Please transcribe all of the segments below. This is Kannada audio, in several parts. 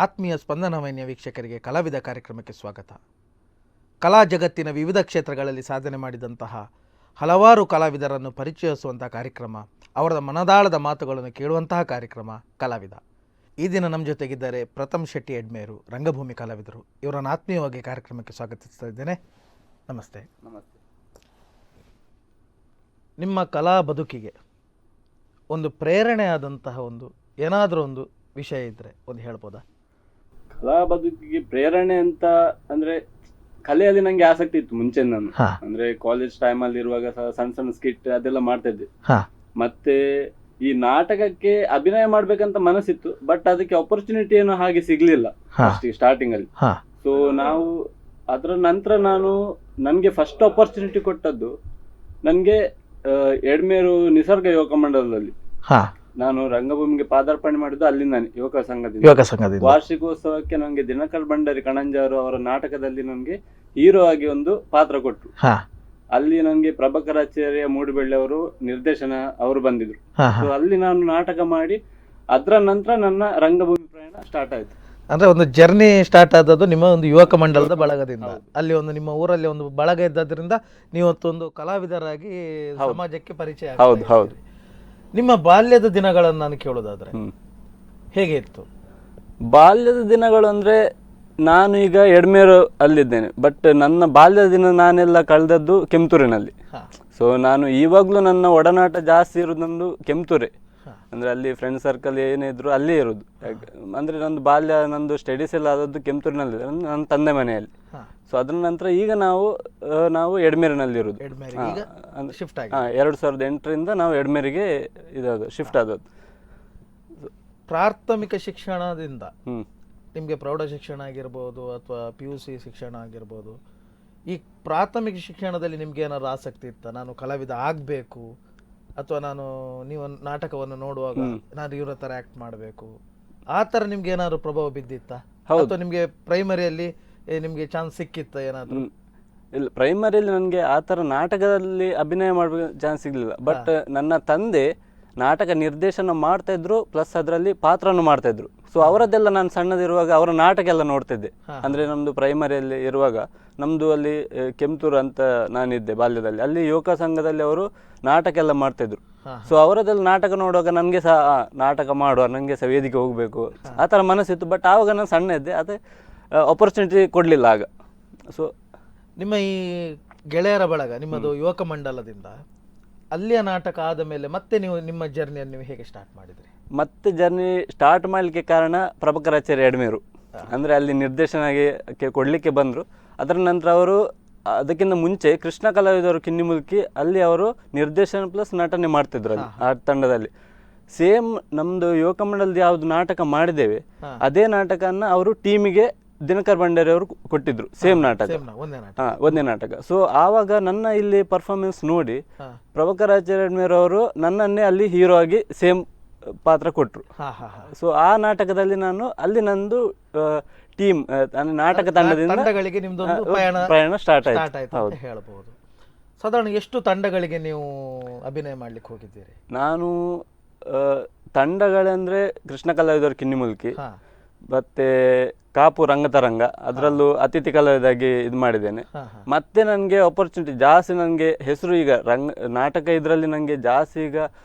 ಆತ್ಮೀಯ ಸ್ಪಂದನ ವಾಹಿನಿಯ ವೀಕ್ಷಕರಿಗೆ ಕಲಾವಿದ ಕಾರ್ಯಕ್ರಮಕ್ಕೆ ಸ್ವಾಗತ. ಕಲಾ ಜಗತ್ತಿನ ವಿವಿಧ ಕ್ಷೇತ್ರಗಳಲ್ಲಿ ಸಾಧನೆ ಮಾಡಿದಂತಹ ಹಲವಾರು ಕಲಾವಿದರನ್ನು ಪರಿಚಯಿಸುವಂಥ ಕಾರ್ಯಕ್ರಮ, ಅವರ ಮನದಾಳದ ಮಾತುಗಳನ್ನು ಕೇಳುವಂತಹ ಕಾರ್ಯಕ್ರಮ ಕಲಾವಿದ. ಈ ದಿನ ನಮ್ಮ ಜೊತೆಗಿದ್ದಾರೆ ಪ್ರಥಮ್ ಶೆಟ್ಟಿ ಎಡ್ಮೇರು, ರಂಗಭೂಮಿ ಕಲಾವಿದರು. ಇವರನ್ನು ಆತ್ಮೀಯವಾಗಿ ಕಾರ್ಯಕ್ರಮಕ್ಕೆ ಸ್ವಾಗತಿಸ್ತಾ ಇದ್ದೇನೆ. ನಮಸ್ತೆ. ನಮಸ್ತೆ. ನಿಮ್ಮ ಕಲಾ ಬದುಕಿಗೆ ಒಂದು ಪ್ರೇರಣೆ ಆದಂತಹ ಒಂದು ಏನಾದರೂ ಒಂದು ವಿಷಯ ಇದ್ದರೆ ಒಂದು ಹೇಳ್ಬೋದಾ? ಕಲಾ ಬದುಕಿಗೆ ಪ್ರೇರಣೆ ಅಂತ ಅಂದ್ರೆ ಕಲೆಯಲ್ಲಿ ನಂಗೆ ಆಸಕ್ತಿ ಇತ್ತು ಮುಂಚೆ. ನಾನು ಅಂದ್ರೆ ಕಾಲೇಜ್ ಟೈಮ್ ಅಲ್ಲಿ ಇರುವಾಗ ಸಣ್ಣ ಸಣ್ಣ ಸ್ಕಿಟ್ ಅದೆಲ್ಲ ಮಾಡ್ತಾ ಇದ್ದೆ. ಮತ್ತೆ ಈ ನಾಟಕಕ್ಕೆ ಅಭಿನಯ ಮಾಡ್ಬೇಕಂತ ಮನಸ್ಸಿತ್ತು, ಬಟ್ ಅದಕ್ಕೆ ಆಪರ್ಚುನಿಟಿ ಏನು ಹಾಗೆ ಸಿಗ್ಲಿಲ್ಲ ಸ್ಟಾರ್ಟಿಂಗ್ ಅಲ್ಲಿ. ಸೊ ನಾವು ಅದರ ನಂತರ ನನ್ಗೆ ಫಸ್ಟ್ ಆಪರ್ಚುನಿಟಿ ಕೊಟ್ಟದ್ದು ನನ್ಗೆ ಎಡ್ಮೇರು ನಿಸರ್ಗ ಯುವಕ ಮಂಡಲದಲ್ಲಿ. ನಾನು ರಂಗಭೂಮಿಗೆ ಪಾದಾರ್ಪಣೆ ಮಾಡಿದ್ದು ಅಲ್ಲಿಂದಾನೆ, ಯುವಕ ಸಂಘದಿಂದ. ವಾರ್ಷಿಕೋತ್ಸವಕ್ಕೆ ನನಗೆ ದಿನಕರ್ ಭಂಡಾರಿ ಕಣಂಜಾರು ಅವರ ನಾಟಕದಲ್ಲಿ ನನಗೆ ಹೀರೋ ಆಗಿ ಒಂದು ಪಾತ್ರ ಕೊಟ್ಟರು. ಅಲ್ಲಿ ನನಗೆ ಪ್ರಭಾಕರ್ ಆಚಾರ್ಯ ಮೂಡುಬೆಳ್ಳೆ ಅವರು ನಿರ್ದೇಶನ ಅವರು ಬಂದಿದ್ರು. ಸೊ ಅಲ್ಲಿ ನಾನು ನಾಟಕ ಮಾಡಿ ಅದರ ನಂತರ ನನ್ನ ರಂಗಭೂಮಿ ಪ್ರಯಾಣ ಸ್ಟಾರ್ಟ್ ಆಯ್ತು. ಅಂದ್ರೆ ಒಂದು ಜರ್ನಿ ಸ್ಟಾರ್ಟ್ ಆದದ್ದು ನಿಮ್ಮ ಒಂದು ಯುವಕ ಮಂಡಲದ ಬಳಗದಿಂದ. ಅಲ್ಲಿ ಒಂದು ನಿಮ್ಮ ಊರಲ್ಲಿ ಒಂದು ಬಳಗ ಇದ್ದದ್ರಿಂದ ನೀವತ್ತೊಂದು ಕಲಾವಿದರಾಗಿ ಸಮಾಜಕ್ಕೆ ಪರಿಚಯ. ಹೌದು. ನಿಮ್ಮ ಬಾಲ್ಯದ ದಿನಗಳನ್ನು ನಾನು ಕೇಳೋದಾದ್ರೆ ಹೇಗೆ ಇತ್ತು? ಬಾಲ್ಯದ ದಿನಗಳು ಅಂದ್ರೆ ನಾನು ಈಗ ಎಡ್ಮೇರು ಅಲ್ಲಿದ್ದೇನೆ, ಬಟ್ ನನ್ನ ಬಾಲ್ಯದ ದಿನ ನಾನೆಲ್ಲ ಕಳೆದದ್ದು ಕೆಂಪುತೂರಿನಲ್ಲಿ. ಸೊ ನಾನು ಇವಾಗ್ಲೂ ನನ್ನ ಒಡನಾಟ ಜಾಸ್ತಿ ಇರೋದು ನಂದು ಕೆಂಪುತೂರೇ. ಅಂದ್ರೆ ಅಲ್ಲಿ ಫ್ರೆಂಡ್ ಸರ್ಕಲ್ ಏನೇ ಇದ್ರು ಅಲ್ಲೇ ಇರೋದು. ಅಂದ್ರೆ ನಂದು ಬಾಲ್ಯ, ನಂದು ಸ್ಟಡೀಸ್ ಎಲ್ಲ ಆದದ್ದು ಕೆಂಪುತೂರಿನಲ್ಲಿ, ನನ್ನ ತಂದೆ ಮನೆಯಲ್ಲಿ. ಸೊ ಅದ್ರ ನಂತರ ಈಗ ನಾವು ಎಡ್ಮೇರಿನಲ್ಲಿ ಇರೋದು. 2008ರಿಂದ ನಾವು ಎಡ್ಮೇರಿಗೆ ಶಿಫ್ಟ್ ಆದದ್ದು. ಪ್ರಾಥಮಿಕ ಶಿಕ್ಷಣದಿಂದ ನಿಮಗೆ ಪ್ರೌಢ ಶಿಕ್ಷಣ ಆಗಿರ್ಬೋದು ಅಥವಾ PUC ಶಿಕ್ಷಣ ಆಗಿರ್ಬೋದು, ಈ ಪ್ರಾಥಮಿಕ ಶಿಕ್ಷಣದಲ್ಲಿ ನಿಮ್ಗೆ ಏನಾದ್ರು ಆಸಕ್ತಿ ಇತ್ತ? ನಾನು ಕಲಾವಿದ ಆಗಬೇಕು, ಅಥವಾ ನೀವು ನಾಟಕವನ್ನು ನೋಡುವಾಗ ನಾನು ಇವ್ರ ಥರ ಆ್ಯಕ್ಟ್ ಮಾಡಬೇಕು, ಆ ಥರ ನಿಮ್ಗೆ ಏನಾದ್ರು ಪ್ರಭಾವ ಬಿದ್ದಿತ್ತ? ಅಥವಾ ನಿಮಗೆ ಪ್ರೈಮರಿಯಲ್ಲಿ ನಿಮಗೆ ಚಾನ್ಸ್ ಸಿಕ್ಕಿತ್ತ ಏನಾದರೂ? ಇಲ್ಲ, ಪ್ರೈಮರಿಯಲ್ಲಿ ನನಗೆ ಆ ಥರ ನಾಟಕದಲ್ಲಿ ಅಭಿನಯ ಮಾಡಬೇಕು ಚಾನ್ಸ್ ಸಿಗಲಿಲ್ಲ. ಬಟ್ ನನ್ನ ತಂದೆ ನಾಟಕ ನಿರ್ದೇಶನ ಮಾಡ್ತಾ ಇದ್ರು, ಪ್ಲಸ್ ಅದರಲ್ಲಿ ಪಾತ್ರನೂ ಮಾಡ್ತಾ ಇದ್ರು. ಸೊ ಅವರದ್ದೆಲ್ಲ ನಾನು ಸಣ್ಣದಿರುವಾಗ ಅವರ ನಾಟಕ ಎಲ್ಲ ನೋಡ್ತಿದ್ದೆ. ಅಂದ್ರೆ ನಮ್ದು ಪ್ರೈಮರಿಯಲ್ಲಿ ಇರುವಾಗ ನಮ್ದು ಅಲ್ಲಿ ಕೆಂಪುತೂರು ಅಂತ ನಾನಿದ್ದೆ ಬಾಲ್ಯದಲ್ಲಿ, ಅಲ್ಲಿ ಯುವಕ ಸಂಘದಲ್ಲಿ ಅವರು ನಾಟಕ ಎಲ್ಲ ಮಾಡ್ತಿದ್ರು. ಸೊ ಅವರದ್ದೆಲ್ಲ ನಾಟಕ ನೋಡುವಾಗ ನನಗೆ ಸಹ ನಾಟಕ ಮಾಡುವ, ನನಗೆ ಸಹ ವೇದಿಕೆ ಹೋಗ್ಬೇಕು ಆ ಥರ ಮನಸ್ಸಿತ್ತು. ಬಟ್ ಆವಾಗ ನಾನು ಸಣ್ಣ ಇದ್ದೆ, ಅದೇ ಆಪರ್ಚುನಿಟಿ ಕೊಡಲಿಲ್ಲ ಆಗ. ಸೊ ನಿಮ್ಮ ಈ ಗೆಳೆಯರ ಬಳಗ, ನಿಮ್ಮದು ಯುವಕ ಮಂಡಲದಿಂದ ಅಲ್ಲಿಯ ನಾಟಕ ಆದ ಮೇಲೆ ಮತ್ತೆ ನೀವು ನಿಮ್ಮ ಜರ್ನಿಯನ್ನು ನೀವು ಹೇಗೆ ಸ್ಟಾರ್ಟ್ ಮಾಡಿದ್ರಿ? ಮತ್ತೆ ಜರ್ನಿ ಸ್ಟಾರ್ಟ್ ಮಾಡಲಿಕ್ಕೆ ಕಾರಣ ಪ್ರಭಾಕರ್ ಆಚಾರ್ಯ ಎಡ್ಮೇರು. ಅಂದರೆ ಅಲ್ಲಿ ನಿರ್ದೇಶನಗೆ ಕೊಡಲಿಕ್ಕೆ ಬಂದರು. ಅದರ ನಂತರ ಅವರು ಅದಕ್ಕಿಂತ ಮುಂಚೆ ಕೃಷ್ಣ ಕಲಾವಿದರು ಕಿನ್ನಿಮುಲ್ಕಿ ಅಲ್ಲಿ ಅವರು ನಿರ್ದೇಶನ ಪ್ಲಸ್ ನಟನೆ ಮಾಡ್ತಿದ್ರು ಅಲ್ಲಿ ಆ ತಂಡದಲ್ಲಿ. ಸೇಮ್ ನಮ್ಮದು ಯುವಕ ಮಂಡಲದ ಯಾವುದು ನಾಟಕ ಮಾಡಿದ್ದೇವೆ ಅದೇ ನಾಟಕನ ಅವರು ಟೀಮಿಗೆ ದಿನಕರ್ ಭಂಡಾರಿ ಅವರು ಕೊಟ್ಟಿದ್ರು. ಸೇಮ್ ನಾಟಕ, ಒಂದೇ ನಾಟಕ. ಸೊ ಆವಾಗ ನನ್ನ ಇಲ್ಲಿ ಪರ್ಫಾರ್ಮೆನ್ಸ್ ನೋಡಿ ಪ್ರಭಾಕರ್ ಆಚಾರ್ಯ ಎಡ್ಮೇರು ಅವರು ನನ್ನನ್ನೇ ಅಲ್ಲಿ ಹೀರೋ ಆಗಿ ಸೇಮ್ ಪಾತ್ರ ಕೊಟ್ಟರು. ಸೊ ಆ ನಾಟಕದಲ್ಲಿ ನಂದು ಟೀಮ್ ನಾಟಕ ತಂಡದಿಂದ ಪ್ರಯಾಣ ಸ್ಟಾರ್ಟ್ ಆಯ್ತು ಅಂತ ಹೇಳ್ಬೋದು. ಸಾಧಾರಣ ಎಷ್ಟು ತಂಡಗಳಿಗೆ ನೀವು ಅಭಿನಯ ಮಾಡ್ಲಿಕ್ಕೆ ಹೋಗಿದ್ದೀರಿ? ನಾನು ತಂಡಗಳಂದ್ರೆ ಕೃಷ್ಣ ಕಲಾವಿದರು ಕಿನ್ನಿಮುಲ್ಕಿ, ಮತ್ತೆ ಕಾಪು ರಂಗತರಂಗ ಅದರಲ್ಲೂ ಅತಿಥಿ ಕಲಾವಿದಾಗಿ ಇದು ಮಾಡಿದ್ದೇನೆ. ಮತ್ತೆ ನನಗೆ ಆಪರ್ಚುನಿಟಿ ಜಾಸ್ತಿ, ನನಗೆ ಹೆಸರು ಈಗ ನಾಟಕ ಇದರಲ್ಲಿ ನನಗೆ ಜಾಸ್ತಿ ಈಗ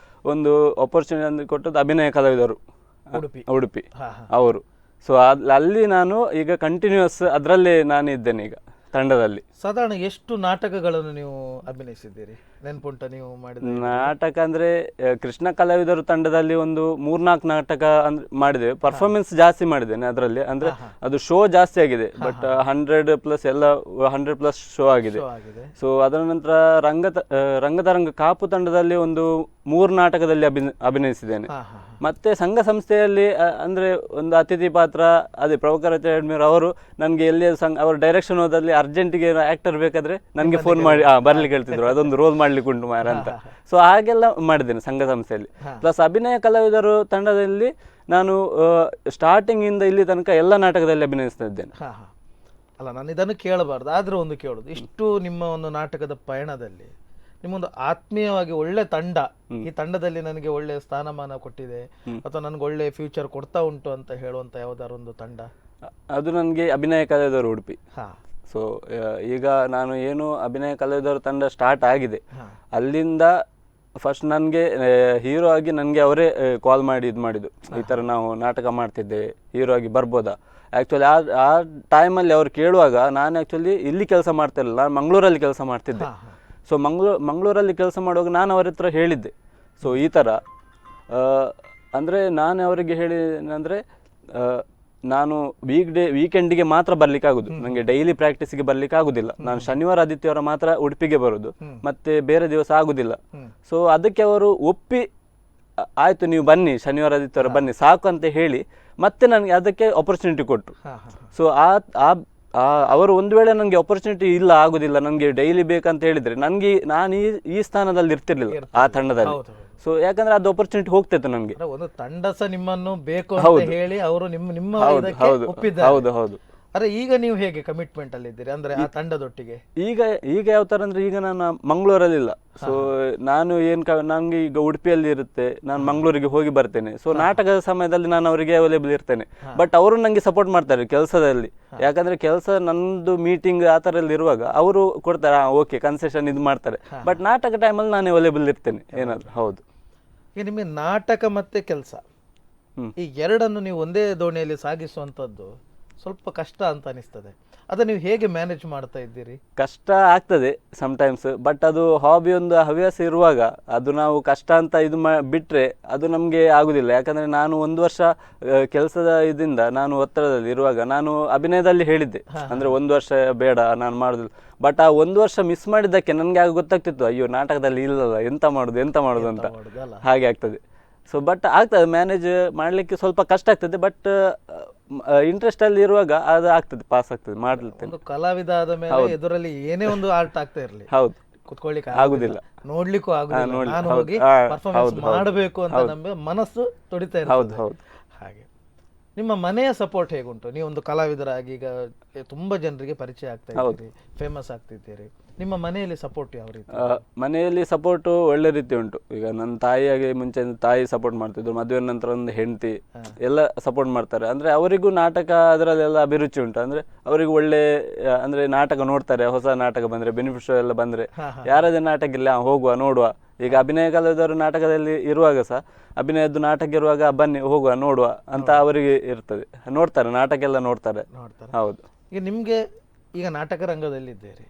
ಒಂದು ಆಪರ್ಚುನಿಟಿ ಅಂದ್ರೆ ಕೊಟ್ಟದ್ದು ಅಭಿನಯ ಕಲಾವಿದರು ಉಡುಪಿ ಅವರು. ಸೊ ಅಲ್ಲಿ ನಾನು ಈಗ ಕಂಟಿನ್ಯೂಸ್ ಅದರಲ್ಲೇ ನಾನು ಇದ್ದೇನೆ ಈಗ ತಂಡದಲ್ಲಿ. ಸಾಧಾರಣ ಎಷ್ಟು ನಾಟಕಗಳನ್ನು ನೀವು ಅಭಿನಯಿಸಿದ್ದೀರಿ ನೆನ್ಪುಂಟ ನೀವು ಮಾಡಿದ ನಾಟಕ? ಅಂದ್ರೆ ಕೃಷ್ಣ ಕಲಾವಿದರು ತಂಡದಲ್ಲಿ ಒಂದು 3-4 ನಾಟಕ ಮಾಡಿದ್ದೇವೆ. ಪರ್ಫಾರ್ಮೆನ್ಸ್ ಜಾಸ್ತಿ ಮಾಡಿದ್ದೇನೆ ಅದರಲ್ಲಿ, ಅಂದ್ರೆ ಅದು ಶೋ ಜಾಸ್ತಿ ಆಗಿದೆ. ಬಟ್ 100+ ಶೋ ಆಗಿದೆ. ಸೊ ಅದರ ನಂತರ ರಂಗತರಂಗ ಕಾಪು ತಂಡದಲ್ಲಿ ಒಂದು 3 ನಾಟಕದಲ್ಲಿ ಅಭಿನಯಿಸಿದ್ದೇನೆ. ಮತ್ತೆ ಸಂಘ ಸಂಸ್ಥೆಯಲ್ಲಿ ಅಂದ್ರೆ ಒಂದು ಅತಿಥಿ ಪಾತ್ರ, ಅದೇ ಪ್ರಭಾಕರ್ ಆಚಾರ್ಯ ಎಡ್ಮೇರು ಅವರು ನನಗೆ ಎಲ್ಲಿ ಅವ್ರ ಡೈರೆಕ್ಷನ್ ಹೋದಲ್ಲಿ ಅರ್ಜೆಂಟಿಗೆ ಆಕ್ಟರ್ ಬೇಕಾದ್ರೆ ನನಗೆ ಫೋನ್ ಮಾಡಿ ಬರ್ಲಿಕ್ಕೆ ಹೇಳ್ತಿದ್ರು, ಅದೊಂದು ರೋಲ್ ಮಾಡ್ಲಿಕ್ಕೆ ಉಂಟು ಮಾರ ಅಂತ. ಸೊ ಹಾಗೆಲ್ಲ ಮಾಡಿದ್ದೇನೆ ಸಂಘ ಸಂಸ್ಥೆಯಲ್ಲಿ. ಪ್ಲಸ್ ಅಭಿನಯ ಕಲಾವಿದರು ತಂಡದಲ್ಲಿ ನಾನು ಸ್ಟಾರ್ಟಿಂಗ್ ಇಂದ ಇಲ್ಲಿ ತನಕ ಎಲ್ಲ ನಾಟಕದಲ್ಲಿ ಅಭಿನಯಿಸ್ತಾ ಇದ್ದೇನೆ. ಅಲ್ಲ, ನಾನು ಇದನ್ನು ಕೇಳಬಾರ್ದು, ಆದ್ರೂ ಒಂದು ಕೇಳೋದು, ಇಷ್ಟು ನಿಮ್ಮ ಒಂದು ನಾಟಕದ ಪಯಣದಲ್ಲಿ ನಿಮ್ಮೊಂದು ಆತ್ಮೀಯವಾಗಿ ಒಳ್ಳೆ ತಂಡ, ಈ ತಂಡದಲ್ಲಿ ನನಗೆ ಒಳ್ಳೆ ಸ್ಥಾನಮಾನ ಕೊಟ್ಟಿದೆ ಅಥವಾ ನನಗೆ ಒಳ್ಳೆ ಫ್ಯೂಚರ್ ಕೊಡ್ತಾ ಉಂಟು ಅಂತ ಹೇಳುವಂತ ಯಾವ್ದಾದ್ರು ಒಂದು ತಂಡ? ಅದು ನನಗೆ ಅಭಿನಯ ಕಲಾವಿದರು ಉಡುಪಿ. ಹಾ. ಸೊ ಈಗ ನಾನು ಏನು ಅಭಿನಯ ಕಲಾವಿದರ ತಂಡ ಸ್ಟಾರ್ಟ್ ಆಗಿದೆ, ಅಲ್ಲಿಂದ ಫಸ್ಟ್ ನನಗೆ ಹೀರೋ ಆಗಿ ನನಗೆ ಅವರೇ ಕಾಲ್ ಮಾಡಿ ಇದು ಮಾಡಿದ್ದು, ಈ ಥರ ನಾವು ನಾಟಕ ಮಾಡ್ತಿದ್ದೇವೆ, ಹೀರೋ ಆಗಿ ಬರ್ಬೋದಾ. ಆ್ಯಕ್ಚುಲಿ ಆ ಟೈಮಲ್ಲಿ ಅವ್ರು ಕೇಳುವಾಗ ನಾನು ಆ್ಯಕ್ಚುಲಿ ಇಲ್ಲಿ ಕೆಲಸ ಮಾಡ್ತಿರಲಿಲ್ಲ, ನಾನು ಮಂಗಳೂರಲ್ಲಿ ಕೆಲಸ ಮಾಡ್ತಿದ್ದೆ. ಸೊ ಮಂಗಳೂರಲ್ಲಿ ಕೆಲಸ ಮಾಡುವಾಗ ನಾನು ಅವ್ರ ಹತ್ರ ಹೇಳಿದ್ದೆ, ಸೊ ಈ ಥರ ಅಂದರೆ ನಾನು ಅವರಿಗೆ ಹೇಳಿದ್ರೆ ನಾನು ವೀಕೆಂಡಿಗೆ ಮಾತ್ರ ಬರ್ಲಿಕ್ಕೆ ಆಗುದು, ನನಗೆ ಡೈಲಿ ಪ್ರಾಕ್ಟೀಸಿಗೆ ಬರ್ಲಿಕ್ಕೆ ಆಗುದಿಲ್ಲ. ನಾನು ಶನಿವಾರ ಆದಿತ್ಯವಾರ ಮಾತ್ರ ಉಡುಪಿಗೆ ಬರೋದು, ಮತ್ತೆ ಬೇರೆ ದಿವಸ ಆಗುದಿಲ್ಲ. ಸೊ ಅದಕ್ಕೆ ಅವರು ಒಪ್ಪಿ ಆಯ್ತು ನೀವು ಬನ್ನಿ ಶನಿವಾರ ಆದಿತ್ಯವಾರ ಬನ್ನಿ ಸಾಕು ಅಂತ ಹೇಳಿ ಮತ್ತೆ ನನಗೆ ಅದಕ್ಕೆ ಆಪರ್ಚುನಿಟಿ ಕೊಟ್ಟರು. ಸೊ ಅವರು ಒಂದು ವೇಳೆ ನನಗೆ ಆಪರ್ಚುನಿಟಿ ಇಲ್ಲ ಆಗುದಿಲ್ಲ ನನಗೆ ಡೈಲಿ ಬೇಕಂತ ಹೇಳಿದ್ರೆ ನನಗೆ ನಾನು ಈ ಸ್ಥಾನದಲ್ಲಿ ಇರ್ತಿರ್ಲಿಲ್ಲ ಆ ತಂಡದಲ್ಲಿ. ಸೊ ಯಾಕಂದ್ರೆ ಅದು ಆಪರ್ಚುನಿಟಿ ಹೋಗ್ತಿತ್ತು ನನಗೆ. ಒಂದು ತಂಡ ಸಹ ನಿಮ್ಮನ್ನು ಬೇಕು ಅಂತ ಹೇಳಿ ಅವರು ನಿಮ್ಮ ಒಪ್ಪಿದ್ದಾರೆ. ಹೌದು ಹೌದು. ಅರೆ ಈಗ ನೀವು ಹೇಗೆ ಕಮಿಟ್ಮೆಂಟ್ ಅಲ್ಲಿ ಇದ್ದೀರಿ ಅಂದ್ರೆ ಆ ತಂಡದೊಟ್ಟಿಗೆ? ಈಗ ಯಾವ ತರ ಅಂದ್ರೆ ಈಗ ನಾನು ಮಂಗಳೂರಲ್ಲಿ ಇಲ್ಲ. ಸೊ ನಾನು ನಂಗೆ ಈಗ ಉಡುಪಿಯಲ್ಲಿ ಇರುತ್ತೆ, ನಾನು ಮಂಗಳೂರಿಗೆ ಹೋಗಿ ಬರ್ತೇನೆ. ಸೊ ನಾಟಕದ ಸಮಯದಲ್ಲಿ ನಾನು ಅವರಿಗೆ ಅವೈಲೇಬಲ್ ಇರ್ತೇನೆ. ಬಟ್ ಅವರು ನಂಗೆ ಸಪೋರ್ಟ್ ಮಾಡ್ತಾರೆ ಕೆಲಸದಲ್ಲಿ, ಯಾಕಂದ್ರೆ ಕೆಲಸ ನಂದು ಮೀಟಿಂಗ್ ಆ ತರ ಎಲ್ಲ ಇರುವಾಗ ಅವರು ಕೊಡ್ತಾರೆ, ಓಕೆ ಕನ್ಸೆಷನ್ ಇದು ಮಾಡ್ತಾರೆ. ಬಟ್ ನಾಟಕ ಟೈಮಲ್ಲಿ ನಾನು ಅವೈಲೇಬಲ್ ಇರ್ತೇನೆ ಏನಾದ್ರು. ಹೌದು. ಈಗ ನಿಮಗೆ ನಾಟಕ ಮತ್ತೆ ಕೆಲಸ ಈ ಎರಡನ್ನು ನೀವು ಒಂದೇ ದೋಣಿಯಲ್ಲಿ ಸಾಗಿಸುವಂತದ್ದು ಸ್ವಲ್ಪ ಕಷ್ಟ ಅಂತ ಅನಿಸ್ತದೆ. ಅದು ನೀವು ಹೇಗೆ ಮ್ಯಾನೇಜ್ ಮಾಡ್ತಾ ಇದ್ದೀರಿ? ಕಷ್ಟ ಆಗ್ತದೆ ಸಮಟೈಮ್ಸ್, ಬಟ್ ಅದು ಹಾಬಿ ಒಂದು ಹವ್ಯಾಸ ಇರುವಾಗ ಅದು ನಾವು ಕಷ್ಟ ಅಂತ ಇದು ಬಿಟ್ರೆ ಅದು ನಮಗೆ ಆಗುದಿಲ್ಲ. ಯಾಕಂದ್ರೆ ನಾನು 1 ವರ್ಷ ಕೆಲಸದ ಇದರಿಂದ ನಾನು ಒತ್ತಡದಲ್ಲಿ ಇರುವಾಗ ನಾನು ಅಭಿನಯದಲ್ಲಿ ಹೇಳಿದ್ದೆ, ಅಂದ್ರೆ 1 ವರ್ಷ ಬೇಡ ನಾನು ಮಾಡುದಿಲ್ಲ. ಬಟ್ ಆ 1 ವರ್ಷ ಮಿಸ್ ಮಾಡಿದ್ದಕ್ಕೆ ನನಗೆ ಆಗ ಗೊತ್ತಾಗ್ತಿತ್ತು, ಅಯ್ಯೋ ನಾಟಕದಲ್ಲಿ ಇಲ್ಲಲ್ಲ, ಎಂತ ಮಾಡುದು ಅಂತ ಹಾಗೆ ಆಗ್ತದೆ. ಸೊ ಬಟ್ ಆಗ್ತದೆ, ಮ್ಯಾನೇಜ್ ಮಾಡ್ಲಿಕ್ಕೆ ಸ್ವಲ್ಪ ಕಷ್ಟ ಆಗ್ತದೆ. ಬಟ್ ಇಂಟ್ರೆಸ್ಟ್ ಅಲ್ಲಿ ಇರುವಾಗ ಅದು ಆಗ್ತದೆ, ಪಾಸ್ ಆಗ್ತದೆ, ಮಾಡ್ಲಿರ್ತೇನೆ. ಕಲಾವಿದ ಆದ ಮೇಲೆ ಎದುರಲ್ಲಿ ಏನೇ ಒಂದು ಆರ್ಟ್ ಆಗ್ತಾ ಇರಲಿ, ಹೌದು, ಕುತ್ಕೊಳ್ಳಿಕ್ಕೆ ಆಗುದಿಲ್ಲ, ನೋಡ್ಲಿಕ್ಕೂ ಆಗುದಿಲ್ಲ, ನಾನು ಹೋಗಿ ಪರ್ಫಾರ್ಮೆನ್ಸ್ ಮಾಡಬೇಕು ಅಂತ ನಮ್ಮ ಮನಸ್ಸು ತುಡಿತಾ ಇರ್ತದೆ. ಹೌದು ಹೌದು. ಹಾಗೆ ನಿಮ್ಮ ಮನೆಯ ಸಪೋರ್ಟ್ ಹೇಗುಂಟು? ನೀವು ಒಂದು ಕಲಾವಿದರಾಗಿ ಈಗ ತುಂಬಾ ಜನರಿಗೆ ಪರಿಚಯ ಆಗ್ತಾ ಇದ್ದೀರಿ, ಫೇಮಸ್ ಆಗ್ತಿದ್ದೀರಿ, ನಿಮ್ಮ ಮನೆಯಲ್ಲಿ ಸಪೋರ್ಟ್ ಯಾವ ರೀತಿ? ಮನೆಯಲ್ಲಿ ಸಪೋರ್ಟ್ ಒಳ್ಳೆ ರೀತಿ ಉಂಟು. ಈಗ ನನ್ನ ತಾಯಿಯಾಗಿ ಮುಂಚೆ ತಾಯಿ ಸಪೋರ್ಟ್ ಮಾಡ್ತಿದ್ರು, ಮದುವೆ ನಂತರ ಒಂದು ಹೆಂಡತಿ ಎಲ್ಲ ಸಪೋರ್ಟ್ ಮಾಡ್ತಾರೆ. ಅಂದ್ರೆ ಅವರಿಗೂ ನಾಟಕ ಅದರಲ್ಲೆಲ್ಲ ಅಭಿರುಚಿ ಉಂಟು. ಅಂದ್ರೆ ಅವರಿಗೂ ಒಳ್ಳೆ ಅಂದ್ರೆ ನಾಟಕ ನೋಡ್ತಾರೆ, ಹೊಸ ನಾಟಕ ಬಂದ್ರೆ, ಬೆನಿಫಿಟ್ ಶೋ ಎಲ್ಲ ಬಂದ್ರೆ ಯಾರದೇ ನಾಟಕ ಇಲ್ಲ ಹೋಗುವ ನೋಡುವ. ಈಗ ಅಭಿನಯ ಕಲಾವಿದರು ನಾಟಕದಲ್ಲಿ ಇರುವಾಗ ಸಹ ಅಭಿನಯದ್ದು ನಾಟಕ ಇರುವಾಗ ಬನ್ನಿ ಹೋಗುವ ನೋಡುವ ಅಂತ ಅವರಿಗೆ ಇರ್ತದೆ, ನೋಡ್ತಾರೆ, ನಾಟಕ ಎಲ್ಲ ನೋಡ್ತಾರೆ. ಹೌದು. ಈಗ ನಿಮ್ಗೆ ಈಗ ನಾಟಕ ರಂಗದಲ್ಲಿದ್ದೀರಿ,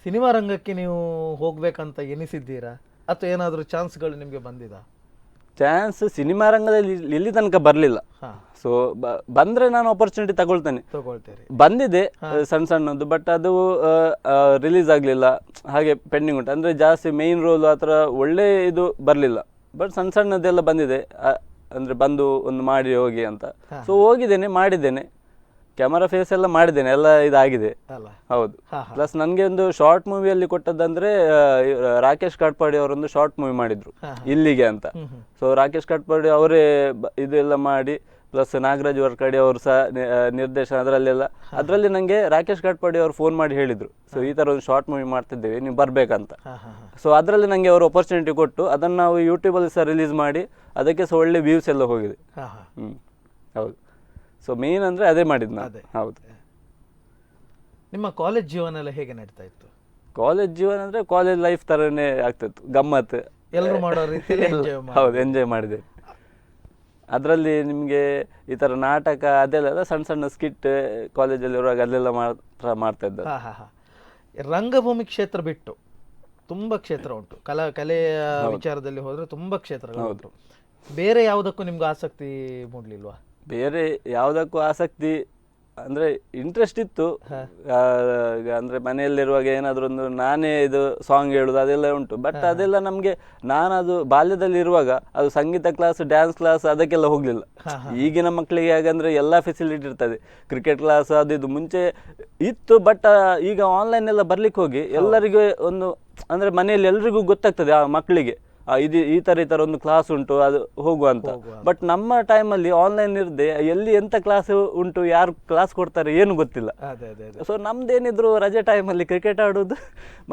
ಸಿನಿಮಾ ರಂಗಕ್ಕೆ ನೀವು ಹೋಗ್ಬೇಕಂತ ಎನಿಸಿದ್ದೀರಾ ಅಥವಾ ಏನಾದರೂ ಚಾನ್ಸ್ಗಳು ನಿಮಗೆ ಬಂದಿದಾ? ಚಾನ್ಸ್ ಸಿನಿಮಾ ರಂಗದಲ್ಲಿ ಇಲ್ಲಿ ತನಕ ಬರಲಿಲ್ಲ. ಸೊ ಬಂದ್ರೆ ನಾನು ಆಪರ್ಚುನಿಟಿ ತಗೊಳ್ತೇನೆ. ಬಂದಿದೆ ಸಣ್ಣ ಸಣ್ಣದು, ಬಟ್ ಅದು ರಿಲೀಸ್ ಆಗಲಿಲ್ಲ, ಹಾಗೆ ಪೆಂಡಿಂಗ್ ಉಂಟು. ಅಂದ್ರೆ ಜಾಸ್ತಿ ಮೇನ್ ರೋಲ್ ಆ ಥರ ಒಳ್ಳೆ ಇದು ಬರಲಿಲ್ಲ. ಬಟ್ ಸಣ್ಣ ಸಣ್ಣದೆಲ್ಲ ಬಂದಿದೆ, ಅಂದ್ರೆ ಬಂದು ಒಂದು ಮಾಡಿ ಹೋಗಿ ಅಂತ. ಸೊ ಹೋಗಿದ್ದೇನೆ, ಮಾಡಿದ್ದೇನೆ, ಕ್ಯಾಮರಾ ಫೇಸ್ ಎಲ್ಲ ಮಾಡಿದ್ದೇನೆ, ಎಲ್ಲ ಇದಾಗಿದೆ. ಹೌದು. ಪ್ಲಸ್ ನನಗೆ ಒಂದು ಶಾರ್ಟ್ ಮೂವಿಯಲ್ಲಿ ಕೊಟ್ಟದ್ದಂದ್ರೆ ರಾಕೇಶ್ ಕಾಟ್ಪಾಡಿ ಅವರೊಂದು ಶಾರ್ಟ್ ಮೂವಿ ಮಾಡಿದ್ರು ಇಲ್ಲಿಗೆ ಅಂತ. ಸೊ ರಾಕೇಶ್ ಕಾಟ್ಪಾಡಿ ಅವರೇ ಇದೆಲ್ಲ ಮಾಡಿ, ಪ್ಲಸ್ ನಾಗರಾಜ್ ವರ್ಕಡಿ ಅವರು ಸಹ ನಿರ್ದೇಶನ ಅದರಲ್ಲಿ ನನಗೆ ರಾಕೇಶ್ ಕಾಟ್ಪಾಡಿ ಅವರು ಫೋನ್ ಮಾಡಿ ಹೇಳಿದ್ರು, ಸೊ ಈ ತರ ಒಂದು ಶಾರ್ಟ್ ಮೂವಿ ಮಾಡ್ತಿದ್ದೇವೆ, ನೀವು ಬರ್ಬೇಕಂತ. ಸೊ ಅದರಲ್ಲಿ ನನಗೆ ಅವರು ಅಪರ್ಚುನಿಟಿ ಕೊಟ್ಟು ಅದನ್ನು ನಾವು ಯೂಟ್ಯೂಬಲ್ಲಿ ಸಹ ರಿಲೀಸ್ ಮಾಡಿ ಅದಕ್ಕೆ ಸಹ ಒಳ್ಳೆ ವ್ಯೂಸ್ ಎಲ್ಲ ಹೋಗಿದೆ. ಹೌದು. ಸೊ ಮೇನ್ ಅಂದ್ರೆ ಅದೇ ಮಾಡಿದ್ ನಾನು. ಹೌದು. ನಿಮ್ಮ ಕಾಲೇಜ್ ಜೀವನ ಎಲ್ಲ ಹೇಗೆ ನಡೀತಾ ಇತ್ತು? ಕಾಲೇಜ್ ಜೀವನ ಅಂದ್ರೆ ಕಾಲೇಜ್ ಲೈಫ್ ತರನೇ ಆಗ್ತಿತ್ತು, ಗಮ್ಮತ್, ಎಲ್ಲರೂ ಮಾಡೋ ರೀತಿಯಲ್ಲಿ. ಹೌದು, ಎಂಜಾಯ್ ಮಾಡಿದೆ. ಅದರಲ್ಲಿ ನಿಮಗೆ ಈ ತರ ನಾಟಕ ಅದೆಲ್ಲ ಸಣ್ಣ ಸಣ್ಣ ಸ್ಕಿಟ್ ಕಾಲೇಜಲ್ಲಿ ಇರುವಾಗ ಅಲ್ಲೆಲ್ಲ ಮಾಡ್ತಾ ಇದ್ದ. ರಂಗಭೂಮಿ ಕ್ಷೇತ್ರ ಬಿಟ್ಟು ತುಂಬಾ ಕ್ಷೇತ್ರ ಉಂಟು, ಕಲೆಯ ವಿಚಾರದಲ್ಲಿ ಹೋದ್ರೆ ತುಂಬಾ ಕ್ಷೇತ್ರಗಳು ಉಂಟು. ಬೇರೆ ಯಾವುದಕ್ಕೂ ನಿಮ್ಗೆ ಆಸಕ್ತಿ ಮೂಡ್ಲಿಲ್ವಾ? ಬೇರೆ ಯಾವುದಕ್ಕೂ ಆಸಕ್ತಿ ಅಂದ್ರೆ ಇಂಟ್ರೆಸ್ಟ್ ಇತ್ತು. ಅಂದ್ರೆ ಮನೆಯಲ್ಲಿರುವಾಗ ಏನಾದ್ರು ಒಂದು ನಾನೇ ಇದು ಸಾಂಗ್ ಹೇಳುದು ಅದೆಲ್ಲ ಉಂಟು. ಬಟ್ ಅದೆಲ್ಲ ನಮ್ಗೆ ನಾನದು ಬಾಲ್ಯದಲ್ಲಿ ಇರುವಾಗ ಅದು ಸಂಗೀತ ಕ್ಲಾಸ್, ಡ್ಯಾನ್ಸ್ ಕ್ಲಾಸ್ ಅದಕ್ಕೆಲ್ಲ ಹೋಗ್ಲಿಲ್ಲ. ಈಗಿನ ಮಕ್ಕಳಿಗೆ ಹಾಗಂದ್ರೆ ಎಲ್ಲಾ ಫೆಸಿಲಿಟಿ ಇರ್ತದೆ, ಕ್ರಿಕೆಟ್ ಕ್ಲಾಸ್ ಅದು ಇದು ಮುಂಚೆ ಇತ್ತು. ಬಟ್ ಈಗ ಆನ್ಲೈನ್ ಎಲ್ಲ ಬರ್ಲಿಕ್ಕೆ ಹೋಗಿ ಎಲ್ಲರಿಗೂ ಒಂದು ಅಂದ್ರೆ ಮನೆಯಲ್ಲಿ ಎಲ್ರಿಗೂ ಗೊತ್ತಾಗ್ತದೆ, ಆ ಮಕ್ಕಳಿಗೆ ಇದು ಈ ತರ ಒಂದು ಕ್ಲಾಸ್ ಉಂಟು ಅದು ಹೋಗುವ ಅಂತ. ಬಟ್ ನಮ್ಮ ಟೈಮಲ್ಲಿ ಆನ್ಲೈನ್ ಇರದೆ ಎಲ್ಲಿ ಎಂತ ಕ್ಲಾಸ್ ಉಂಟು, ಯಾರು ಕ್ಲಾಸ್ ಕೊಡ್ತಾರೆ ಏನು ಗೊತ್ತಿಲ್ಲ. ಸೊ ನಮ್ದೇನಿದ್ರು ರಜೆ ಟೈಮಲ್ಲಿ ಕ್ರಿಕೆಟ್ ಆಡೋದು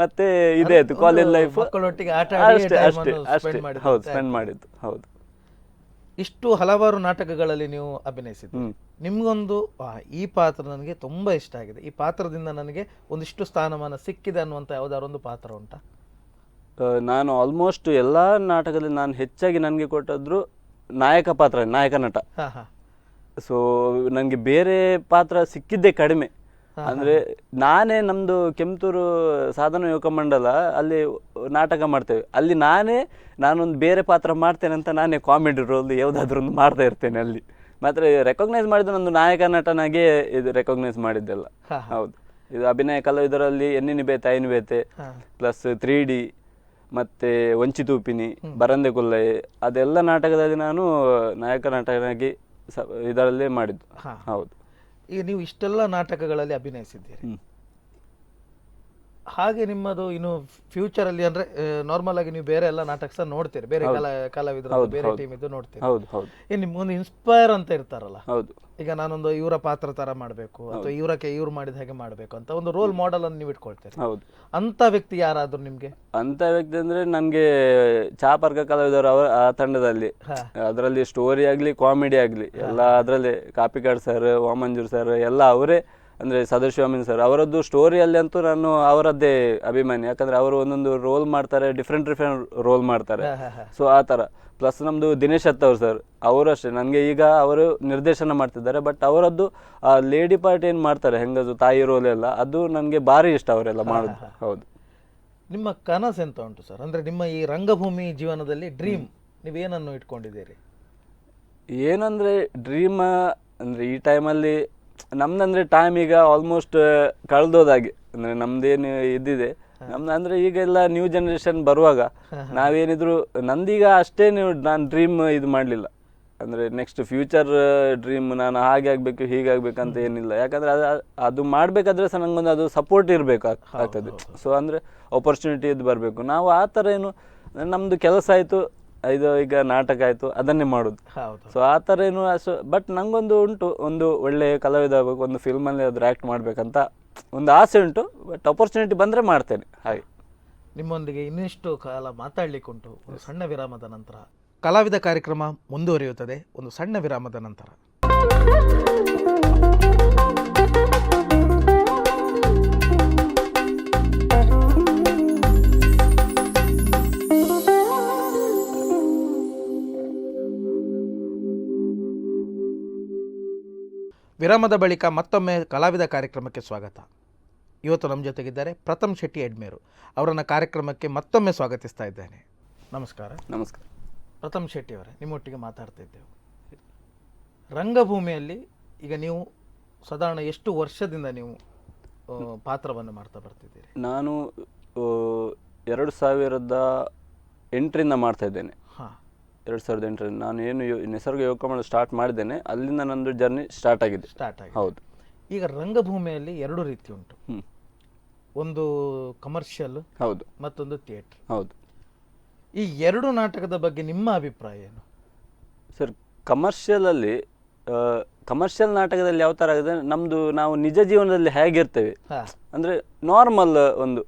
ಮತ್ತೆ ಇದೇ ಆಯ್ತು ಕಾಲೇಜ್ ಲೈಫ್ ಅಷ್ಟೇ ಅಷ್ಟೇ ಅಷ್ಟೇ. ಹೌದು, ಸ್ಪೆಂಡ್ ಮಾಡಿದ್ದು. ಹೌದು. ಇಷ್ಟು ಹಲವಾರು ನಾಟಕಗಳಲ್ಲಿ ನೀವು ಅಭಿನಯಿಸಿದ್ರಿ. ನಿಮ್ಗೊಂದು ಈ ಪಾತ್ರ ನನಗೆ ತುಂಬಾ ಇಷ್ಟ ಆಗಿದೆ, ಈ ಪಾತ್ರದಿಂದ ನನಗೆ ಒಂದಿಷ್ಟು ಸ್ಥಾನಮಾನ ಸಿಕ್ಕಿದೆ ಅನ್ನುವಂತ ಯಾವ್ದಾದ್ರು ಒಂದು ಪಾತ್ರ ಉಂಟಾ? ನಾನು ಆಲ್ಮೋಸ್ಟ್ ಎಲ್ಲಾ ನಾಟಕದಲ್ಲಿ ನಾನು ಹೆಚ್ಚಾಗಿ ನನಗೆ ಕೊಟ್ಟದ್ರು ನಾಯಕ ಪಾತ್ರ, ನಾಯಕ ನಟ. ಸೊ ನನಗೆ ಬೇರೆ ಪಾತ್ರ ಸಿಕ್ಕಿದ್ದೇ ಕಡಿಮೆ. ಅಂದ್ರೆ ನಾನೇ ನಮ್ದು ಕೆಂಪತೂರು ಸಾಧನ ಯುವಕ ಮಂಡಲ ಅಲ್ಲಿ ನಾಟಕ ಮಾಡ್ತೇವೆ, ಅಲ್ಲಿ ನಾನೊಂದು ಬೇರೆ ಪಾತ್ರ ಮಾಡ್ತೇನೆ ಅಂತ ನಾನೇ ಕಾಮಿಡಿ ರೋಲ್ ಯಾವುದಾದ್ರೂ ಒಂದು ಮಾಡ್ತಾ ಇರ್ತೇನೆ ಅಲ್ಲಿ. ಮಾತ್ರ ರೆಕಗ್ನೈಸ್ ಮಾಡಿದ್ದು ನಂದು ನಾಯಕ ನಟನಾಗೆ ಇದು ರೆಕಗ್ನೈಸ್ ಮಾಡಿದ್ದೆಲ್ಲ. ಹೌದು. ಇದು ಅಭಿನಯ ಕಲಾವಿದರಲ್ಲಿ ಎನ್ನಿನಿ ತಾಯಿನಿ ಬೇತೆ ಪ್ಲಸ್ 3D ಮತ್ತೆ ವಂಚಿತೂಪಿನಿ, ಬರಂದೆ ಕೊಲ್ಲೈ, ಅದೆಲ್ಲ ನಾಟಕದಲ್ಲಿ ನಾನು ನಾಯಕ ನಟನಾಗಿ ಇದರಲ್ಲೇ ಮಾಡಿದ್ದು. ಹೌದು. ಈಗ ನೀವು ಇಷ್ಟೆಲ್ಲ ನಾಟಕಗಳಲ್ಲಿ ಅಭಿನಯಿಸಿದ್ದೀರಿ, ಹಾಗೆ ನಿಮ್ಮದು ಇನ್ನು ಫ್ಯೂಚರ್ ಅಲ್ಲಿ ಅಂದ್ರೆ ನಾರ್ಮಲ್ ಆಗಿ ನೀವು ಬೇರೆ ಎಲ್ಲ ನಾಟಕ ಸಹ ನೋಡ್ತೀರಿ, ಬೇರೆ ಕಲಾವಿದರು ಬೇರೆ ಟೀಮ್ ಇದ್ದು ನೋಡ್ತೀರಿ. ನಿಮ್ಗೊಂದು ಇನ್ಸ್ಪೈರ್ ಅಂತ ಇರ್ತಾರಲ್ಲ, ಈಗ ನಾನೊಂದು ಇವರ ಪಾತ್ರ ತರ ಮಾಡ್ಬೇಕು ಅಥವಾ ಇವ್ರು ಮಾಡಿದ ಹಾಗೆ ಮಾಡ್ಬೇಕು ಅಂತ ಒಂದು ರೋಲ್ ಮಾಡೆಲ್ ಅನ್ನು ನೀವು ಇಟ್ಕೊಳ್ತೀರಿ. ಅಂತ ವ್ಯಕ್ತಿ ಯಾರಾದ್ರೂ ನಿಮ್ಗೆ? ಅಂತ ವ್ಯಕ್ತಿ ಅಂದ್ರೆ ನನ್ಗೆ ಚಾಪರ್ಕ ಕಲಾವಿದರು ಆ ತಂಡದಲ್ಲಿ, ಅದರಲ್ಲಿ ಸ್ಟೋರಿ ಆಗ್ಲಿ ಕಾಮಿಡಿ ಆಗ್ಲಿ ಎಲ್ಲ ಅದರಲ್ಲಿ ಕಾಪಿಕಾಡ್ ಸರ್, ವಾಮಂಜೂರ್ ಸರ್ ಎಲ್ಲ ಅವರೇ. ಅಂದ್ರೆ ಸದಾಶಿವಮನ್ ಸರ್ ಅವರದ್ದು ಸ್ಟೋರಿಯಲ್ಲಿ ಅಂತೂ ನಾನು ಅವರದ್ದೇ ಅಭಿಮಾನಿ, ಯಾಕಂದ್ರೆ ಅವರು ಒಂದೊಂದು ರೋಲ್ ಮಾಡ್ತಾರೆ, ಡಿಫ್ರೆಂಟ್ ರೋಲ್ ಮಾಡ್ತಾರೆ. ಸೊ ಆ ತರ. ಪ್ಲಸ್ ನಮ್ದು ದಿನೇಶ್ ಅವ್ರು ಸರ್, ಅವರು ಅಷ್ಟೇ ನನಗೆ ಈಗ ಅವರು ನಿರ್ದೇಶನ ಮಾಡ್ತಿದ್ದಾರೆ, ಬಟ್ ಅವರದ್ದು ಆ ಲೇಡಿ ಪಾರ್ಟ್ ಏನ್ ಮಾಡ್ತಾರೆ ಹೆಂಗದು ತಾಯಿ ರೋಲ್ ಎಲ್ಲ, ಅದು ನನಗೆ ಭಾರಿ ಇಷ್ಟ ಅವರೆಲ್ಲ ಮಾಡೋದು. ಹೌದು. ನಿಮ್ಮ ಕನಸು ಎಂತ ಉಂಟು ಸರ್? ಅಂದ್ರೆ ನಿಮ್ಮ ಈ ರಂಗಭೂಮಿ ಜೀವನದಲ್ಲಿ ಡ್ರೀಮ್ ನೀವೇನನ್ನು ಇಟ್ಕೊಂಡಿದ್ದೀರಿ? ಏನಂದ್ರೆ ಡ್ರೀಮ್ ಅಂದ್ರೆ ಈ ಟೈಮಲ್ಲಿ ನಮ್ದಂದ್ರೆ ಟೈಮ್ ಈಗ ಆಲ್ಮೋಸ್ಟ್ ಕಳೆದೋದಾಗೆ, ಅಂದ್ರೆ ನಮ್ದೇನು ಇದ್ದಿದೆ ನಮ್ದು ಅಂದ್ರೆ ಈಗ ಎಲ್ಲ ನ್ಯೂ ಜನರೇಷನ್ ಬರುವಾಗ ನಾವೇನಿದ್ರು ನಂದೀಗ ಅಷ್ಟೇ ನಾನು ಡ್ರೀಮ್ ಇದು ಮಾಡಲಿಲ್ಲ. ಅಂದ್ರೆ ನೆಕ್ಸ್ಟ್ ಫ್ಯೂಚರ್ ಡ್ರೀಮ್ ನಾನು ಹಾಗೆ ಆಗ್ಬೇಕು ಹೀಗೆ ಆಗ್ಬೇಕಂತ ಏನಿಲ್ಲ, ಯಾಕಂದ್ರೆ ಅದು ಮಾಡ್ಬೇಕಾದ್ರೆ ಸಹ ನಂಗೊಂದು ಅದು ಸಪೋರ್ಟ್ ಇರಬೇಕು ಆಗ್ತದೆ. ಸೊ ಅಂದ್ರೆ ಆಪರ್ಚುನಿಟಿ ಇದು ಬರಬೇಕು. ನಾವು ಆ ಥರ ಏನು ನಮ್ದು ಕೆಲಸ ಆಯ್ತು, ಇದು ಈಗ ನಾಟಕ ಆಯ್ತು ಅದನ್ನೇ ಮಾಡೋದು. ಸೊ ಆ ಥರ ಏನು ಅಷ್ಟು. ಬಟ್ ನಂಗೊಂದು ಉಂಟು, ಒಂದು ಒಳ್ಳೆ ಕಲಾವಿದ ಆಗಬೇಕು, ಒಂದು ಫಿಲ್ಮಲ್ಲಿ ಅದ್ರ ಆ್ಯಕ್ಟ್ ಮಾಡ್ಬೇಕಂತ ಒಂದು ಆಸೆ ಉಂಟು. ಬಟ್ ಆಪರ್ಚುನಿಟಿ ಬಂದರೆ ಮಾಡ್ತೇನೆ. ಹಾಗೆ ನಿಮ್ಮೊಂದಿಗೆ ಇನ್ನಿಷ್ಟು ಕಾಲ ಮಾತಾಡ್ಲಿಕ್ಕೆ ಉಂಟು. ಒಂದು ಸಣ್ಣ ವಿರಾಮದ ನಂತರ ಕಲಾವಿದ ಕಾರ್ಯಕ್ರಮ ಮುಂದುವರಿಯುತ್ತದೆ. ಒಂದು ಸಣ್ಣ ವಿರಾಮದ ನಂತರ. ವಿರಾಮದ ಬಳಿಕ ಮತ್ತೊಮ್ಮೆ ಕಲಾವಿದ ಕಾರ್ಯಕ್ರಮಕ್ಕೆ ಸ್ವಾಗತ. ಇವತ್ತು ನಮ್ಮ ಜೊತೆಗಿದ್ದಾರೆ ಪ್ರಥಮ್ ಶೆಟ್ಟಿ ಎಡ್ಮೇರು. ಅವರನ್ನು ಕಾರ್ಯಕ್ರಮಕ್ಕೆ ಮತ್ತೊಮ್ಮೆ ಸ್ವಾಗತಿಸ್ತಾ ಇದ್ದೇನೆ. ನಮಸ್ಕಾರ. ನಮಸ್ಕಾರ. ಪ್ರಥಮ್ ಶೆಟ್ಟಿ ಅವರೇ, ನಿಮ್ಮೊಟ್ಟಿಗೆ ಮಾತಾಡ್ತಾ ಇದ್ದೇವೆ. ರಂಗಭೂಮಿಯಲ್ಲಿ ಈಗ ನೀವು ಸಾಧಾರಣ ಎಷ್ಟು ವರ್ಷದಿಂದ ನೀವು ಪಾತ್ರವನ್ನು ಮಾಡ್ತಾ ಬರ್ತಿದ್ದೀರಿ? ನಾನು 2008ರಿಂದ ಮಾಡ್ತಾ ಇದ್ದೇನೆ. 2008 ನಾನು ಏನು ನಿಸರ್ಗ ಯೋಗ ಮಾಡಲು ಸ್ಟಾರ್ಟ್ ಮಾಡಿದ್ದೇನೆ, ಅಲ್ಲಿಂದ ನಂದು ಜರ್ನಿ ಸ್ಟಾರ್ಟ್ ಆಗಿದೆ. ಹೌದು. ಈಗ ರಂಗಭೂಮಿಯಲ್ಲಿ ಎರಡು ರೀತಿ ಉಂಟು, ಒಂದು ಕಮರ್ಷಿಯಲ್, ಹೌದು, ಮತ್ತೊಂದು ಥಿಯೇಟರ್. ಹೌದು. ಈ ಎರಡು ನಾಟಕದ ಬಗ್ಗೆ ನಿಮ್ಮ ಅಭಿಪ್ರಾಯ ಏನು ಸರ್? ಕಮರ್ಷಿಯಲ್ ನಾಟಕದಲ್ಲಿ ಯಾವ ಥರ ಆಗಿದೆ, ನಾವು ನಿಜ ಜೀವನದಲ್ಲಿ ಹೇಗಿರ್ತೇವೆ ಅಂದರೆ ನಾರ್ಮಲ್ ಒಂದು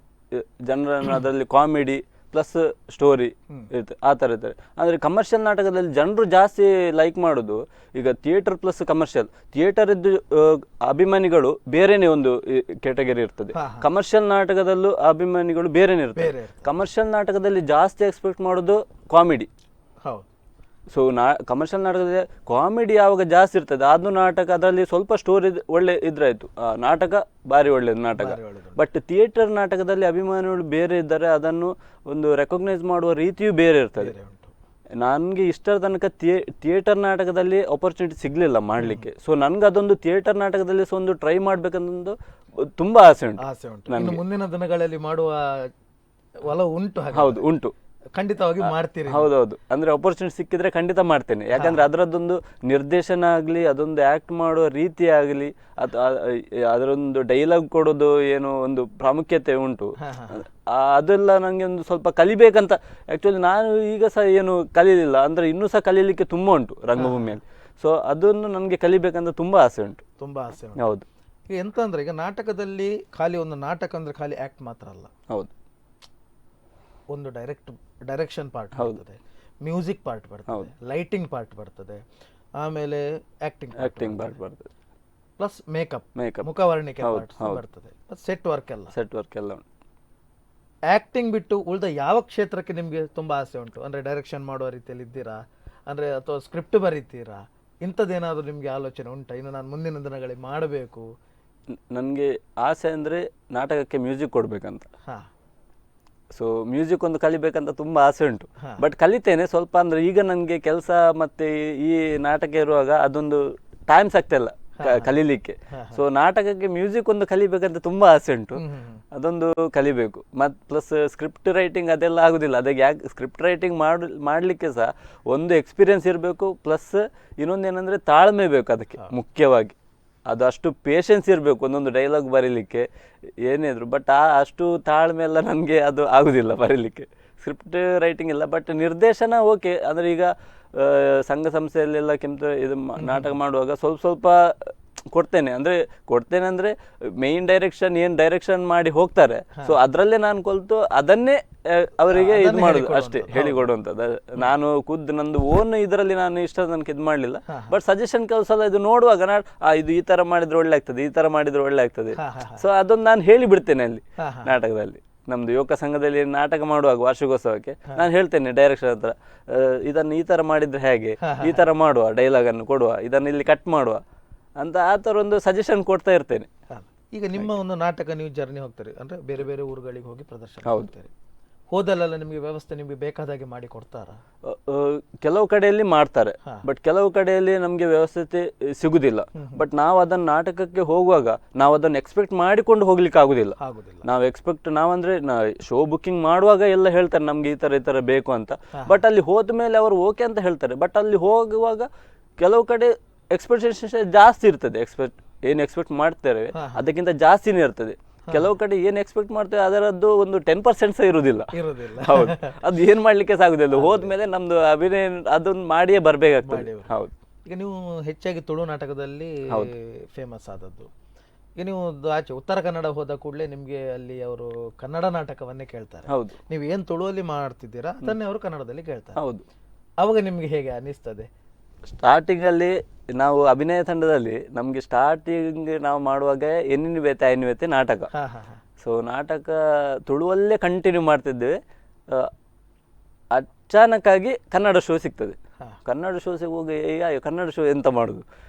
ಜನರನ್ನು ಅದರಲ್ಲಿ ಕಾಮಿಡಿ ಪ್ಲಸ್ ಸ್ಟೋರಿ ಇರ್ತದೆ, ಆ ಥರ ಇರ್ತಾರೆ. ಅಂದರೆ ಕಮರ್ಷಿಯಲ್ ನಾಟಕದಲ್ಲಿ ಜನರು ಜಾಸ್ತಿ ಲೈಕ್ ಮಾಡೋದು ಈಗ ಥಿಯೇಟರ್ ಪ್ಲಸ್ ಕಮರ್ಷಿಯಲ್. ಥಿಯೇಟರ್ ಇದ್ದು ಅಭಿಮಾನಿಗಳು ಬೇರೆನೇ ಒಂದು ಕ್ಯಾಟಗರಿ ಇರ್ತದೆ, ಕಮರ್ಷಿಯಲ್ ನಾಟಕದಲ್ಲೂ ಅಭಿಮಾನಿಗಳು ಬೇರೆನೇ ಇರ್ತದೆ. ಕಮರ್ಷಿಯಲ್ ನಾಟಕದಲ್ಲಿ ಜಾಸ್ತಿ ಎಕ್ಸ್ಪೆಕ್ಟ್ ಮಾಡೋದು ಕಾಮಿಡಿ. ಸೊ ಕಮರ್ಷಿಯಲ್ ನಾಟಕದಲ್ಲಿ ಕಾಮಿಡಿ ಯಾವಾಗ ಜಾಸ್ತಿ ಇರ್ತದೆ ಅದು ನಾಟಕ, ಅದರಲ್ಲಿ ಸ್ವಲ್ಪ ಸ್ಟೋರಿ ಒಳ್ಳೆ ಇದ್ರಾಯ್ತು, ನಾಟಕ ಭಾರಿ ಒಳ್ಳೆಯದು ನಾಟಕ. ಬಟ್ ಥಿಯೇಟರ್ ನಾಟಕದಲ್ಲಿ ಅಭಿಮಾನಿಗಳು ಬೇರೆ ಇದ್ದಾರೆ, ಅದನ್ನು ಒಂದು ರೆಕಗ್ನೈಸ್ ಮಾಡುವ ರೀತಿಯೂ ಬೇರೆ ಇರ್ತದೆ. ನನಗೆ ಇಷ್ಟರ ತನಕ ಥಿಯೇಟರ್ ನಾಟಕದಲ್ಲಿ ಆಪರ್ಚುನಿಟಿ ಸಿಗಲಿಲ್ಲ ಮಾಡಲಿಕ್ಕೆ. ಸೊ ನನಗೆ ಅದೊಂದು ಥಿಯೇಟರ್ ನಾಟಕದಲ್ಲಿ ಒಂದು ಟ್ರೈ ಮಾಡ್ಬೇಕನ್ನೊಂದು ತುಂಬ ಆಸೆ ಉಂಟು. ಮುಂದಿನ ದಿನಗಳಲ್ಲಿ ಮಾಡುವ ಒಲವು ಉಂಟು. ಹೌದು, ಉಂಟು. ಖಂಡಿತವಾಗಿ ಮಾಡ್ತೀರಿ. ಹೌದೌದು, ಅಂದ್ರೆ ಅಪರ್ಚುನಿಟಿ ಸಿಕ್ಕಿದ್ರೆ ಖಂಡಿತ ಮಾಡ್ತೇನೆ. ಯಾಕಂದ್ರೆ ಅದರದ್ದೊಂದು ನಿರ್ದೇಶನ ಆಗಲಿ, ಅದೊಂದು ಆಕ್ಟ್ ಮಾಡುವ ರೀತಿ ಆಗಲಿ, ಅದರೊಂದು ಡೈಲಾಗ್ ಕೊಡೋದು ಏನೋ ಒಂದು ಪ್ರಾಮುಖ್ಯತೆ ಉಂಟು. ಅದೆಲ್ಲ ನನಗೆ ಒಂದು ಸ್ವಲ್ಪ ಕಲಿಬೇಕಂತ. ಆ್ಯಕ್ಚುಲಿ ನಾನು ಈಗ ಸಹ ಏನು ಕಲೀಲಿಲ್ಲ, ಅಂದರೆ ಇನ್ನೂ ಸಹ ಕಲೀಲಿಕ್ಕೆ ತುಂಬ ಉಂಟು ರಂಗಭೂಮಿಯಲ್ಲಿ. ಸೊ ಅದನ್ನು ನನಗೆ ಕಲಿಬೇಕಂತ ತುಂಬ ಆಸೆ ಉಂಟು. ತುಂಬ ಆಸೆ ಉಂಟು. ಹೌದು. ಈಗ ಎಂತ ಅಂದ್ರೆ, ಈಗ ನಾಟಕದಲ್ಲಿ ಖಾಲಿ ಒಂದು ನಾಟಕ ಅಂದ್ರೆ ಖಾಲಿ ಆಕ್ಟ್ ಮಾತ್ರ ಅಲ್ಲ. ಹೌದು. ಒಂದು ಡೈರೆಕ್ಷನ್ ಪಾರ್ಟ್ ಬರ್ತದೆ, ಮ್ಯೂಸಿಕ್ ಪಾರ್ಟ್ ಬರ್ತದೆ, ಲೈಟಿಂಗ್ ಪಾರ್ಟ್ ಬರ್ತದೆ, ಆಮೇಲೆ ಆಕ್ಟಿಂಗ್ ಪಾರ್ಟ್ ಬರ್ತದೆ, ಪ್ಲಸ್ ಮೇಕಪ್, ಮುಖವರ್ಣಿಕೆ ಪಾರ್ಟ್ ಬರ್ತದೆ, ಸೆಟ್ ವರ್ಕ್ ಎಲ್ಲ ಉಂಟು. ಆಕ್ಟಿಂಗ್ ಬಿಟ್ಟು ಉಳಿದ ಯಾವ ಕ್ಷೇತ್ರಕ್ಕೆ ನಿಮಗೆ ತುಂಬಾ ಆಸೆ ಉಂಟು? ಅಂದ್ರೆ ಡೈರೆಕ್ಷನ್ ಮಾಡುವ ರೀತಿಯಲ್ಲಿ ಇದ್ದೀರಾ, ಅಂದ್ರೆ ಅಥವಾ ಸ್ಕ್ರಿಪ್ಟ್ ಬರೀತೀರಾ, ಇಂಥದ್ದೇನಾದ್ರೂ ನಿಮ್ಗೆ ಆಲೋಚನೆ ಉಂಟಾ? ಇನ್ನು ನಾನು ಮುಂದಿನ ದಿನಗಳಲ್ಲಿ ಮಾಡಬೇಕು. ನನಗೆ ಆಸೆ ಅಂದರೆ ನಾಟಕಕ್ಕೆ ಮ್ಯೂಸಿಕ್ ಕೊಡಬೇಕಂತ. ಸೊ ಮ್ಯೂಸಿಕ್ ಒಂದು ಕಲಿಬೇಕಂತ ತುಂಬ ಆಸೆ ಉಂಟು. ಬಟ್ ಕಲಿತೇನೆ ಸ್ವಲ್ಪ. ಅಂದರೆ ಈಗ ನನಗೆ ಕೆಲಸ ಮತ್ತು ಈ ನಾಟಕ ಇರುವಾಗ ಅದೊಂದು ಟೈಮ್ ಸಿಗ್ತಿಲ್ಲ ಕಲೀಲಿಕ್ಕೆ. ಸೊ ನಾಟಕಕ್ಕೆ ಮ್ಯೂಸಿಕ್ ಒಂದು ಕಲಿಬೇಕಂತ ತುಂಬ ಆಸೆ ಉಂಟು. ಅದೊಂದು ಕಲಿಬೇಕು. ಮತ್ತು ಪ್ಲಸ್ ಸ್ಕ್ರಿಪ್ಟ್ ರೈಟಿಂಗ್ ಅದೆಲ್ಲ ಆಗೋದಿಲ್ಲ. ಅದಕ್ಕೆ ಯಾಕೆ ಸ್ಕ್ರಿಪ್ಟ್ ರೈಟಿಂಗ್ ಮಾಡಲಿಕ್ಕೆ ಸಹ ಒಂದು ಎಕ್ಸ್ಪೀರಿಯನ್ಸ್ ಇರಬೇಕು. ಪ್ಲಸ್ ಇನ್ನೊಂದೇನೆಂದರೆ ತಾಳ್ಮೆ ಬೇಕು ಅದಕ್ಕೆ ಮುಖ್ಯವಾಗಿ. ಅದು ಅಷ್ಟು ಪೇಷನ್ಸ್ ಇರಬೇಕು ಒಂದೊಂದು ಡೈಲಾಗ್ ಬರೀಲಿಕ್ಕೆ ಏನಿದ್ರು. ಬಟ್ ಅಷ್ಟು ತಾಳ್ಮೆ ಎಲ್ಲ ನನಗೆ ಅದು ಆಗೋದಿಲ್ಲ ಬರೀಲಿಕ್ಕೆ. ಸ್ಕ್ರಿಪ್ಟ್ ರೈಟಿಂಗ್ ಇಲ್ಲ. ಬಟ್ ನಿರ್ದೇಶನ ಓಕೆ. ಅಂದರೆ ಈಗ ಸಂಘ ಸಂಸ್ಥೆಯಲ್ಲೆಲ್ಲ ಇದು ನಾಟಕ ಮಾಡುವಾಗ ಸ್ವಲ್ಪ ಕೊಡ್ತೇನೆ ಅಂದರೆ ಮೇನ್ ಡೈರೆಕ್ಷನ್ ಮಾಡಿ ಹೋಗ್ತಾರೆ. ಸೊ ಅದರಲ್ಲೇ ನಾನು ಕಲಿತು ಅದನ್ನೇ ಅವರಿಗೆ ಇದು ಮಾಡೋದು ಅಷ್ಟೇ, ಹೇಳಿಕೊಡುವಂಥದ್ದು. ನಾನು ನಂದು ಓನ್ ಇದರಲ್ಲಿ ನಾನು ಇಷ್ಟ ನನಗೆ ಇದು ಮಾಡಲಿಲ್ಲ. ಬಟ್ ಸಜೆಷನ್ ಕೆಲವು ಸಲ ಇದು ನೋಡುವಾಗ ಇದು ಈ ಥರ ಮಾಡಿದ್ರೆ ಒಳ್ಳೆ ಆಗ್ತದೆ, ಈ ಥರ ಮಾಡಿದ್ರೆ ಒಳ್ಳೆ ಆಗ್ತದೆ. ಸೊ ಅದೊಂದು ನಾನು ಹೇಳಿಬಿಡ್ತೇನೆ ಅಲ್ಲಿ ನಾಟಕದಲ್ಲಿ. ನಮ್ದು ಯುವಕ ಸಂಘದಲ್ಲಿ ನಾಟಕ ಮಾಡುವಾಗ ವಾರ್ಷಿಕೋತ್ಸವಕ್ಕೆ ನಾನು ಹೇಳ್ತೇನೆ ಡೈರೆಕ್ಷನ್ ಹತ್ರ, ಇದನ್ನು ಈ ಥರ ಮಾಡಿದ್ರೆ ಹೇಗೆ, ಈ ಥರ ಮಾಡುವ, ಡೈಲಾಗನ್ನು ಕೊಡುವ, ಇದನ್ನು ಇಲ್ಲಿ ಕಟ್ ಮಾಡುವ ಅಂತ ಆ ಥರ ಒಂದು ಸಜೆಷನ್ ಕೊಡ್ತಾ ಇರ್ತೇನೆ. ಈಗ ನಿಮ್ಮ ಒಂದು ನಾಟಕ ನೀವು ಜರ್ನಿ ಹೋಗ್ತಾರೆ ಅಂದರೆ ಬೇರೆ ಬೇರೆ ಊರುಗಳಿಗೆ ಹೋಗಿ ಪ್ರದರ್ಶನ ಹೋಗ್ತಾರೆ. ಹೋದಲ್ಲೆಲ್ಲ ನಿಮಗೆ ವ್ಯವಸ್ಥೆ ನಿಮಗೆ ಬೇಕಾದಾಗೆ ಮಾಡಿ ಕೊಡ್ತಾರಾ? ಕೆಲವು ಕಡೆಯಲ್ಲಿ ಮಾಡ್ತಾರೆ, ಬಟ್ ಕೆಲವು ಕಡೆಯಲ್ಲಿ ನಮಗೆ ವ್ಯವಸ್ಥೆ ಸಿಗುದಿಲ್ಲ. ಬಟ್ ನಾವು ಅದನ್ನು ನಾಟಕಕ್ಕೆ ಹೋಗುವಾಗ ನಾವು ಅದನ್ನು ಎಕ್ಸ್ಪೆಕ್ಟ್ ಮಾಡಿಕೊಂಡು ಹೋಗ್ಲಿಕ್ಕೆ ಆಗುದಿಲ್ಲ. ನಾವಂದ್ರೆ ಶೋ ಬುಕ್ಕಿಂಗ್ ಮಾಡುವಾಗ ಎಲ್ಲ ಹೇಳ್ತಾರೆ ನಮ್ಗೆ ಈ ತರ ಬೇಕು ಅಂತ. ಬಟ್ ಅಲ್ಲಿ ಹೋದ ಮೇಲೆ ಅವರು ಓಕೆ ಅಂತ ಹೇಳ್ತಾರೆ. ಬಟ್ ಅಲ್ಲಿ ಹೋಗುವಾಗ ಕೆಲವು ಕಡೆ ಎಕ್ಸ್ಪೆಕ್ಟೇಷನ್ ಜಾಸ್ತಿ ಇರ್ತದೆ. ಏನು ಎಕ್ಸ್ಪೆಕ್ಟ್ ಮಾಡ್ತಾರೆ ಅದಕ್ಕಿಂತ ಜಾಸ್ತಿನೇ ಇರ್ತದೆ. ಕೆಲವು ಕಡೆ ಏನು ಎಕ್ಸ್ಪೆಕ್ಟ್ ಮಾಡ್ತೇವೆ ಅದರದ್ದು ಒಂದು 10% ಸಹ ಇರುವುದಿಲ್ಲ. ಹೌದು, ಅದು ಏನು ಮಾಡ್ಲಿಕ್ಕೆ ಸಾಗುದಿಲ್ಲ. ಹೋದ್ಮೇಲೆ ನಮ್ದು ಅಭಿನಯ ಅದನ್ನ ಮಾಡಿಯೇ ಬರ್ಬೇಕಾಗ್ತದೆ. ಹೌದು. ಈಗ ನೀವು ಹೆಚ್ಚಾಗಿ ತುಳು ನಾಟಕದಲ್ಲಿ ಫೇಮಸ್ ಆದದ್ದು. ಈಗ ನೀವು ಆಚೆ ಉತ್ತರ ಕನ್ನಡ ಹೋದ ಕೂಡಲೇ ನಿಮ್ಗೆ ಅಲ್ಲಿ ಅವರು ಕನ್ನಡ ನಾಟಕವನ್ನೇ ಕೇಳ್ತಾರೆ. ಹೌದು. ನೀವು ಏನು ತುಳುವಲ್ಲಿ ಮಾಡ್ತಿದ್ದೀರಾ ಅದನ್ನೇ ಅವರು ಕನ್ನಡದಲ್ಲಿ ಕೇಳ್ತಾರೆ. ಹೌದು. ಅವಾಗ ನಿಮ್ಗೆ ಹೇಗೆ ಅನಿಸ್ತದೆ? ಸ್ಟಾರ್ಟಿಂಗಲ್ಲಿ ನಾವು ಅಭಿನಯ ತಂಡದಲ್ಲಿ ನಮಗೆ ಸ್ಟಾರ್ಟಿಂಗ್ ನಾವು ಮಾಡುವಾಗ ಎನ್ನಿವೇತೆ ನಾಟಕ. ಸೊ ನಾಟಕ ತುಳುವಲ್ಲೇ ಕಂಟಿನ್ಯೂ ಮಾಡ್ತಿದ್ದೇವೆ. ಅಚಾನಕ್ಕಾಗಿ ಕನ್ನಡ ಶೋ ಸಿಗ್ತದೆ. ಕನ್ನಡ ಶೋ ಸಿಗುವಾಗ ಕನ್ನಡ ಶೋ ಎಂತ ಮಾಡುದು,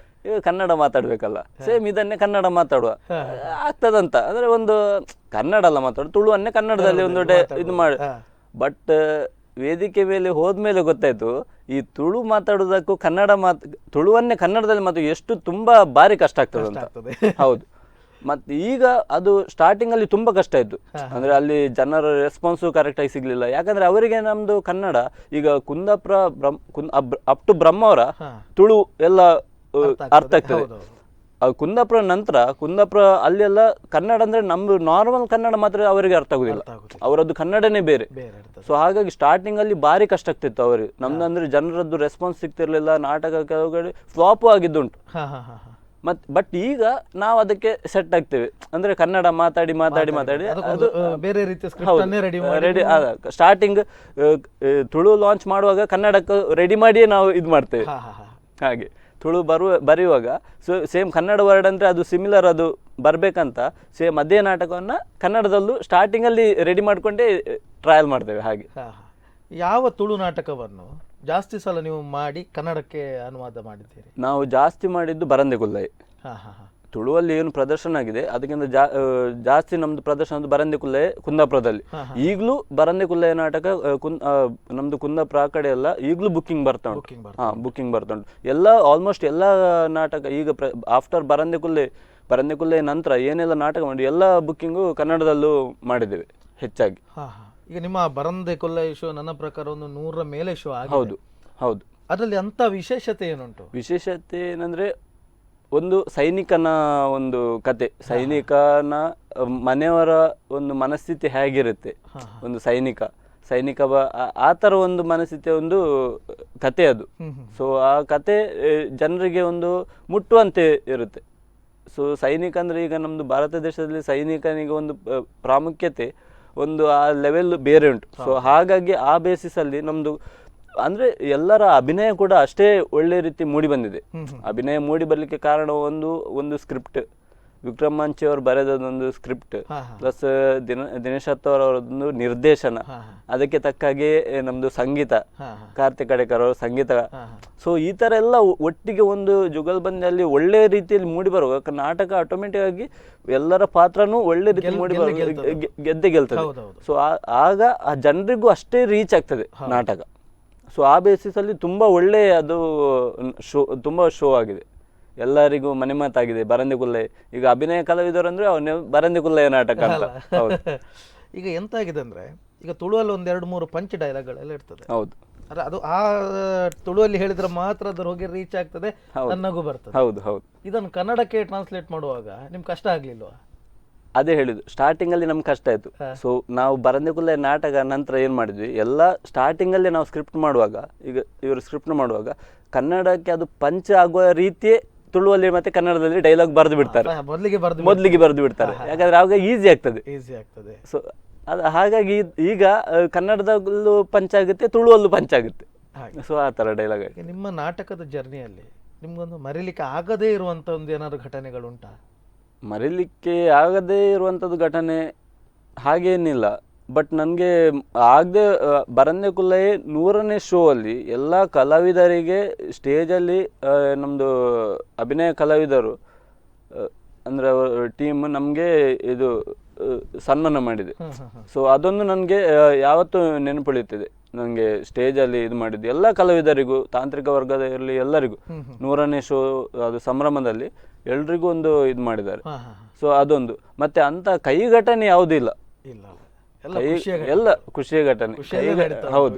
ಈಗ ಕನ್ನಡ ಮಾತಾಡ್ಬೇಕಲ್ಲ, ಸೇಮ್ ಇದನ್ನೇ ಕನ್ನಡ ಮಾತಾಡುವ ಆಗ್ತದಂತ. ಅಂದ್ರೆ ಒಂದು ಕನ್ನಡ ಅಲ್ಲ ಮಾತಾಡೋದು, ತುಳುವನ್ನೇ ಕನ್ನಡದಲ್ಲಿ ಒಂದು ಇದು ಮಾಡಿ. ಬಟ್ ವೇದಿಕೆ ಮೇಲೆ ಹೋದ್ಮೇಲೆ ಗೊತ್ತಾಯ್ತು ಈ ತುಳು ಮಾತಾಡೋದಕ್ಕೂ ತುಳುವನ್ನೇ ಕನ್ನಡದಲ್ಲಿ ಮಾತು ಎಷ್ಟು ತುಂಬಾ ಭಾರಿ ಕಷ್ಟ ಆಗ್ತದೆ ಅಂತ. ಹೌದು. ಮತ್ತೆ ಈಗ ಅದು ಸ್ಟಾರ್ಟಿಂಗ್ ಅಲ್ಲಿ ತುಂಬಾ ಕಷ್ಟ ಆಯ್ತು. ಅಂದ್ರೆ ಅಲ್ಲಿ ಜನರ ರೆಸ್ಪಾನ್ಸು ಕರೆಕ್ಟ್ ಆಗಿ ಸಿಗ್ಲಿಲ್ಲ. ಯಾಕಂದ್ರೆ ಅವರಿಗೆ ನಮ್ದು ಕನ್ನಡ ಈಗ ಕುಂದಾಪುರ ಅಪ್ ಟು ಬ್ರಹ್ಮಾವರ ತುಳು ಎಲ್ಲ ಅರ್ಥ ಆಗ್ತದೆ. ಕುಂದಾಪುರ ನಂತರ ಅಲ್ಲೆಲ್ಲ ಕನ್ನಡ ಅಂದ್ರೆ ನಮ್ದು ನಾರ್ಮಲ್ ಕನ್ನಡ ಮಾತ್ರ ಅವರಿಗೆ ಅರ್ಥ ಆಗುದಿಲ್ಲ, ಅವರದ್ದು ಕನ್ನಡನೇ ಬೇರೆ. ಸೊ ಹಾಗಾಗಿ ಸ್ಟಾರ್ಟಿಂಗ್ ಅಲ್ಲಿ ಭಾರಿ ಕಷ್ಟ ಆಗ್ತಿತ್ತು ಅವರಿಗೆ. ನಮ್ದು ಅಂದ್ರೆ ಜನರದ್ದು ರೆಸ್ಪಾನ್ಸ್ ಸಿಗ್ತಿರ್ಲಿಲ್ಲ. ನಾಟಕ ಕೆಲವು ಕಡೆ ಫ್ಲಾಪ್ ಆಗಿದ್ದುಂಟು. ಬಟ್ ಈಗ ನಾವು ಅದಕ್ಕೆ ಸೆಟ್ ಆಗ್ತೇವೆ. ಅಂದ್ರೆ ಕನ್ನಡ ಮಾತಾಡಿ ಅದು ಬೇರೆ ರೆಡಿ. ಸ್ಟಾರ್ಟಿಂಗ್ ತುಳು ಲಾಂಚ್ ಮಾಡುವಾಗ ಕನ್ನಡಕ್ಕೆ ರೆಡಿ ಮಾಡಿಯೇ ನಾವು ಇದು ಮಾಡ್ತೇವೆ. ಹಾಗೆ ತುಳು ಬರೆಯುವಾಗ ಸೇಮ್ ಕನ್ನಡ ವರ್ಡ್ ಅಂದರೆ ಅದು ಸಿಮಿಲರ್ ಅದು ಬರಬೇಕಂತ ಸೇಮ್ ಅದೇ ನಾಟಕವನ್ನು ಕನ್ನಡದಲ್ಲೂ ಸ್ಟಾರ್ಟಿಂಗಲ್ಲಿ ರೆಡಿ ಮಾಡಿಕೊಂಡೇ ಟ್ರಯಲ್ ಮಾಡ್ತೇವೆ. ಹಾಗೆ ಯಾವ ತುಳು ನಾಟಕವನ್ನು ಜಾಸ್ತಿ ಸಲ ನೀವು ಮಾಡಿ ಕನ್ನಡಕ್ಕೆ ಅನುವಾದ ಮಾಡಿದ್ದೀರಿ? ನಾವು ಜಾಸ್ತಿ ಮಾಡಿದ್ದು ಬರಂದೆ ಕುಲ್ಲೈ. ತುಳುವಲ್ಲಿ ಏನು ಪ್ರದರ್ಶನ ಆಗಿದೆ ಅದಕ್ಕಿಂತ ಜಾಸ್ತಿ ನಮ್ದು ಪ್ರದರ್ಶನ ಬರಂದೆ ಕುಲ್ಲೈ ಕುಂದಾಪುರದಲ್ಲಿ. ಈಗಲೂ ಬರಂದೆ ಕುಲ್ಲೈ ನಾಟಕ ನಮ್ದು ಕುಂದಾಪುರ ಆ ಕಡೆ ಎಲ್ಲ ಈಗಲೂ ಬುಕ್ಕಿಂಗ್ ಬರ್ತಾ ಉಂಟು. ಎಲ್ಲ ಆಲ್ಮೋಸ್ಟ್ ಎಲ್ಲ ನಾಟಕ ಈಗ ಆಫ್ಟರ್ ಬರಂದೆ ಕುಲ್ಲೈ ನಂತರ ಏನೆಲ್ಲ ನಾಟಕ ಮಾಡಿ ಎಲ್ಲ ಬುಕ್ಕಿಂಗು ಕನ್ನಡದಲ್ಲೂ ಮಾಡಿದ್ದೇವೆ ಹೆಚ್ಚಾಗಿ. ಈಗ ನಿಮ್ಮ ಬರಂದೆ ಕೊಲ್ಲ ಶೋ ನನ್ನ ಪ್ರಕಾರ ಒಂದು 100ರ ಮೇಲೆ ಶೋ ಆಗಿದೆ. ಹೌದು ಹೌದು. ಅದರಲ್ಲಿ ಅಂತ ವಿಶೇಷತೆ ಏನುಂಟು? ವಿಶೇಷತೆ ಏನಂದ್ರೆ ಒಂದು ಸೈನಿಕನ ಒಂದು ಕತೆ, ಸೈನಿಕನ ಮನೆಯವರ ಒಂದು ಮನಸ್ಥಿತಿ ಹೇಗಿರುತ್ತೆ, ಒಂದು ಸೈನಿಕ ಆ ಥರ ಒಂದು ಮನಸ್ಥಿತಿಯ ಒಂದು ಕತೆ ಅದು. ಸೊ ಆ ಕತೆ ಜನರಿಗೆ ಒಂದು ಮುಟ್ಟುವಂತೆ ಇರುತ್ತೆ. ಸೊ ಸೈನಿಕ ಅಂದರೆ ಈಗ ನಮ್ಮದು ಭಾರತ ದೇಶದಲ್ಲಿ ಸೈನಿಕನಿಗೆ ಒಂದು ಪ್ರಾಮುಖ್ಯತೆ ಒಂದು ಆ ಲೆವೆಲ್ ಬೇರೆ ಉಂಟು. ಸೊ ಹಾಗಾಗಿ ಆ ಬೇಸಿಸಲ್ಲಿ ನಮ್ಮದು ಅಂದರೆ ಎಲ್ಲರ ಅಭಿನಯ ಕೂಡ ಅಷ್ಟೇ ಒಳ್ಳೆ ರೀತಿ ಮೂಡಿ ಬಂದಿದೆ. ಅಭಿನಯ ಮೂಡಿ ಬರಲಿಕ್ಕೆ ಕಾರಣ ಒಂದು ಸ್ಕ್ರಿಪ್ಟ್, ವಿಕ್ರಮ್ ಮಂಚಿ ಅವರು ಬರೆದೊಂದು ಸ್ಕ್ರಿಪ್ಟ್, ಪ್ಲಸ್ ದಿನೇಶ್ ಅವರದೊಂದು ನಿರ್ದೇಶನ, ಅದಕ್ಕೆ ತಕ್ಕಾಗೆ ನಮ್ದು ಸಂಗೀತ, ಕಾರ್ತಿಕ್ ಅಡೇಕರ್ ಅವರ ಸಂಗೀತ. ಸೊ ಈ ತರ ಎಲ್ಲ ಒಟ್ಟಿಗೆ ಒಂದು ಜುಗಲ್ಬಂದಿಯಲ್ಲಿ ಒಳ್ಳೆ ರೀತಿಯಲ್ಲಿ ಮೂಡಿ ಬರುವಾಗ ನಾಟಕ ಆಟೋಮೆಟಿಕ್ ಆಗಿ ಎಲ್ಲರ ಪಾತ್ರನೂ ಒಳ್ಳೆ ರೀತಿ ಮೂಡಿ ಗೆದ್ದೆ ಗೆಲ್ತದೆ. ಸೊ ಆಗ ಆ ಜನರಿಗೂ ಅಷ್ಟೇ ರೀಚ್ ಆಗ್ತದೆ ನಾಟಕ. ಸೊ ಆ ಬೇಸಿಸ್ ಅಲ್ಲಿ ತುಂಬಾ ಒಳ್ಳೆ ಅದು ತುಂಬಾ ಶೋ ಆಗಿದೆ, ಎಲ್ಲರಿಗೂ ಮನೆ ಮಾತಾಗಿದೆ. ಬರಂದೆ ಕುಲ್ಲೈ ಈಗ ಅಭಿನಯ ಕಲಾವಿದರು ಅಂದ್ರೆ ಅವನೇ ಬರಂದೆ ಕುಲ್ಲಯ್ಯ ನಾಟಕ ಅಂತ. ಈಗ ಎಂತ ಆಗಿದೆ ಅಂದ್ರೆ ಈಗ ತುಳುವಲ್ಲಿ 1-2-3 ಪಂಚ್ ಡೈಲಾಗ್ಗಳೆಲ್ಲ ಇರ್ತದೆ. ಹೌದು, ಅದು ಆ ತುಳುವಲ್ಲಿ ಹೇಳಿದ್ರೆ ಮಾತ್ರ ಅದ್ರ ಹೋಗಿ ರೀಚ್ ಆಗ್ತದೆ, ನನ್ನಗೂ ಬರ್ತದೆ. ಹೌದು ಹೌದು. ಇದನ್ನು ಕನ್ನಡಕ್ಕೆ ಟ್ರಾನ್ಸ್ಲೇಟ್ ಮಾಡುವಾಗ ನಿಮ್ಗೆ ಕಷ್ಟ ಆಗ್ಲಿಲ್ವಾ? ಅದೇ ಹೇಳಿದ್ದು, ಸ್ಟಾರ್ಟಿಂಗ್ ಅಲ್ಲಿ ನಮ್ಗೆ ಕಷ್ಟ ಆಯ್ತು. ಸೊ ನಾವು ಬರಂದೆ ಕುಲ್ಲಯ್ಯ ನಾಟಕ ನಂತರ ಏನ್ ಮಾಡಿದ್ವಿ, ಎಲ್ಲ ಸ್ಟಾರ್ಟಿಂಗ್ ಅಲ್ಲಿ ನಾವು ಸ್ಕ್ರಿಪ್ಟ್ ಮಾಡುವಾಗ, ಈಗ ಇವರು ಸ್ಕ್ರಿಪ್ಟ್ ಮಾಡುವಾಗ ಕನ್ನಡಕ್ಕೆ ಅದು ಪಂಚ್ ಆಗುವ ರೀತಿಯೇ ತುಳುವಲ್ಲಿ ಮತ್ತೆ ಕನ್ನಡದಲ್ಲಿ ಡೈಲಾಗ್ ಬರೆದು ಬಿಡ್ತಾರೆ, ಮೊದಲಿಗೆ ಬರೆದು ಬಿಡ್ತಾರೆ. ಯಾಕಂದ್ರೆ ಆವಾಗ ಈಸಿ ಆಗ್ತದೆ. ಸೊ ಅದು ಹಾಗಾಗಿ ಈಗ ಕನ್ನಡದಲ್ಲೂ ಪಂಚ್ ಆಗುತ್ತೆ, ತುಳುವಲ್ಲೂ ಪಂಚ್ ಆಗುತ್ತೆ. ಸೊ ಆ ತರ ಡೈಲಾಗ್. ನಿಮ್ಮ ನಾಟಕದ ಜರ್ನಿಯಲ್ಲಿ ನಿಮ್ಗೊಂದು ಮರಿಲಿಕ್ಕೆ ಆಗದೇ ಇರುವಂತ ಒಂದು ಏನಾದ್ರು ಘಟನೆಗಳುಂಟಾ? ಮರಿಲಿಕ್ಕೆ ಆಗದೇ ಇರುವಂಥದ್ದು ಘಟನೆ ಹಾಗೇನಿಲ್ಲ. ಬಟ್ ನನಗೆ ಆಗದೆ ಬರಂದೆ ಕುಲ್ಲಯ್ಯ 100ನೇ ಶೋ ಅಲ್ಲಿ ಎಲ್ಲ ಕಲಾವಿದರಿಗೆ ಸ್ಟೇಜಲ್ಲಿ ನಮ್ಮದು ಅಭಿನಯ ಕಲಾವಿದರು ಅಂದರೆ ಟೀಮ್ ನಮಗೆ ಇದು ಸನ್ಮಾನ ಮಾಡಿದೆ. ಸೊ ಅದೊಂದು ನನಗೆ ಯಾವತ್ತೂ ನೆನಪುಳಿಯುತ್ತಿದೆ. ನನಗೆ ಸ್ಟೇಜಲ್ಲಿ ಇದು ಮಾಡಿದ್ದು ಎಲ್ಲ ಕಲಾವಿದರಿಗೂ, ತಾಂತ್ರಿಕ ವರ್ಗದ ಇರಲಿ ಎಲ್ಲರಿಗೂ 100ನೇ ಶೋ ಅದು ಸಂಭ್ರಮದಲ್ಲಿ ಎಲ್ರಿಗೂ ಒಂದು ಇದು ಮಾಡಿದ್ದಾರೆ. ಸೊ ಅದೊಂದು ಮತ್ತೆ ಅಂತ ಕೈ ಘಟನೆ ಯಾವುದೂ ಇಲ್ಲ, ಎಲ್ಲ ಖುಷಿಯ ಘಟನೆ. ಹೌದು,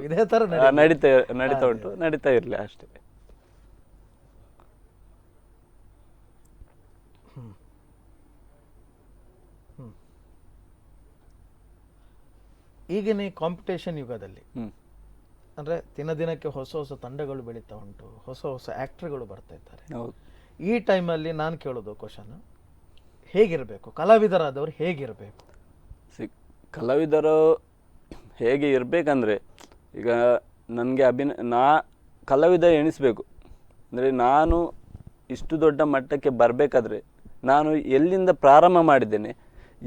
ನಡೀತಾ ಉಂಟು, ನಡೀತಾ ಇರ್ಲಿ ಅಷ್ಟೇ. ಈಗಿನ ಕಾಂಪಿಟೇಷನ್ ಯುಗದಲ್ಲಿ ಅಂದ್ರೆ ದಿನಕ್ಕೆ ಹೊಸ ತಂಡಗಳು ಬೆಳೀತಾ ಉಂಟು, ಹೊಸ ಆಕ್ಟರ್ಗಳು ಬರ್ತಾ ಇದ್ದಾರೆ. ಈ ಟೈಮಲ್ಲಿ ನಾನು ಕೇಳೋದು ಕ್ವಶನ್, ಹೇಗಿರಬೇಕು ಕಲಾವಿದರಾದವರು, ಹೇಗಿರಬೇಕು? ಕಲಾವಿದರು ಹೇಗೆ ಇರಬೇಕಂದ್ರೆ, ಈಗ ನನಗೆ ಕಲಾವಿದ ಎಣಿಸ್ಬೇಕು ಅಂದರೆ ನಾನು ಇಷ್ಟು ದೊಡ್ಡ ಮಟ್ಟಕ್ಕೆ ಬರಬೇಕಾದ್ರೆ ನಾನು ಎಲ್ಲಿಂದ ಪ್ರಾರಂಭ ಮಾಡಿದ್ದೇನೆ,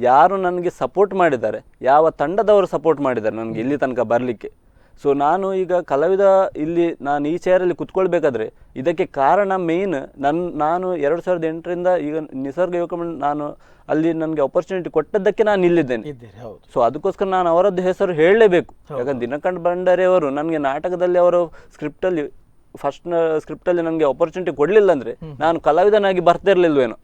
ಯಾರು ನನಗೆ ಸಪೋರ್ಟ್ ಮಾಡಿದ್ದಾರೆ, ಯಾವ ತಂಡದವರು ಸಪೋರ್ಟ್ ಮಾಡಿದ್ದಾರೆ ನನಗೆ ಇಲ್ಲಿ ತನಕ ಬರಲಿಕ್ಕೆ. ಸೊ ನಾನು ಈಗ ಕಲಾವಿದ ಇಲ್ಲಿ ನಾನು ಈ ಚೇರಲ್ಲಿ ಕುತ್ಕೊಳ್ಬೇಕಾದ್ರೆ ಇದಕ್ಕೆ ಕಾರಣ ಮೇಯ್ನ್ ನಾನು 2008ರಿಂದ ಈಗ ನಿಸರ್ಗ ಯುವಕ ನಾನು ಅಲ್ಲಿ ನನಗೆ ಆಪರ್ಚುನಿಟಿ ಕೊಟ್ಟದ್ದಕ್ಕೆ ನಾನು ಇಲ್ಲಿದ್ದೇನೆ. ಸೊ ಅದಕ್ಕೋಸ್ಕರ ನಾನು ಅವರದ್ದು ಹೆಸರು ಹೇಳಲೇಬೇಕು. ಯಾಕಂದ್ರೆ ದಿನಕಂಠ ಭಂಡಾರಿ ಅವರು ನನಗೆ ನಾಟಕದಲ್ಲಿ ಅವರು ಫಸ್ಟ್ ಸ್ಕ್ರಿಪ್ಟಲ್ಲಿ ನನಗೆ ಆಪರ್ಚುನಿಟಿ ಕೊಡಲಿಲ್ಲ ಅಂದರೆ ನಾನು ಕಲಾವಿದನಾಗಿ ಬರ್ತಾ ಇರಲಿಲ್ವೇನೋ,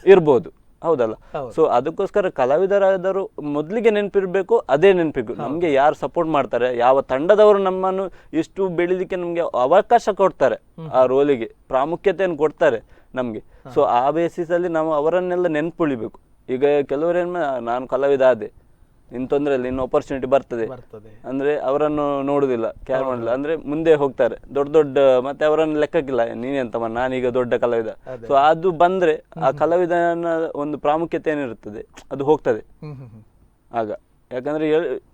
ಇರ್ಬೋದು, ಹೌದಲ್ಲ? ಸೊ ಅದಕ್ಕೋಸ್ಕರ ಕಲಾವಿದರಾದರೂ ಮೊದಲಿಗೆ ನೆನಪಿರ್ಬೇಕು, ಅದೇ ನೆನಪಿರ್ಬೇಕು ನಮ್ಗೆ ಯಾರು ಸಪೋರ್ಟ್ ಮಾಡ್ತಾರೆ, ಯಾವ ತಂಡದವರು ನಮ್ಮನ್ನು ಇಷ್ಟು ಬೆಳಿಲಿಕ್ಕೆ ನಮ್ಗೆ ಅವಕಾಶ ಕೊಡ್ತಾರೆ, ಆ ರೋಲಿಗೆ ಪ್ರಾಮುಖ್ಯತೆಯನ್ನು ಕೊಡ್ತಾರೆ ನಮ್ಗೆ. ಸೊ ಆ ಬೇಸಿಸ್ ಅಲ್ಲಿ ನಾವು ಅವರನ್ನೆಲ್ಲ ನೆನ್ಪುಳಿಬೇಕು. ಈಗ ಕೆಲವರೇನು ನಾನು ಕಲಾವಿದ ಆದೆ, ಇನ್ನು ತೊಂದರೆ ಇಲ್ಲ, ಇನ್ನು ಆಪರ್ಚುನಿಟಿ ಬರ್ತದೆ ಅಂದ್ರೆ ಅವರನ್ನು ನೋಡುದಿಲ್ಲ, ಕೇರ್ ಮಾಡಲಿಲ್ಲ ಅಂದ್ರೆ ಮುಂದೆ ಹೋಗ್ತಾರೆ ದೊಡ್ಡ ಮತ್ತೆ ಅವರನ್ನು ಲೆಕ್ಕಕ್ಕಿಲ್ಲ, ನೀನೆಂತಮ್ಮ ನಾನೀಗ ದೊಡ್ಡ ಕಲಾವಿದ. ಸೊ ಅದು ಬಂದ್ರೆ ಆ ಕಲಾವಿದನ ಒಂದು ಪ್ರಾಮುಖ್ಯತೆ ಏನಿರುತ್ತದೆ ಅದು ಹೋಗ್ತದೆ ಆಗ. ಯಾಕಂದ್ರೆ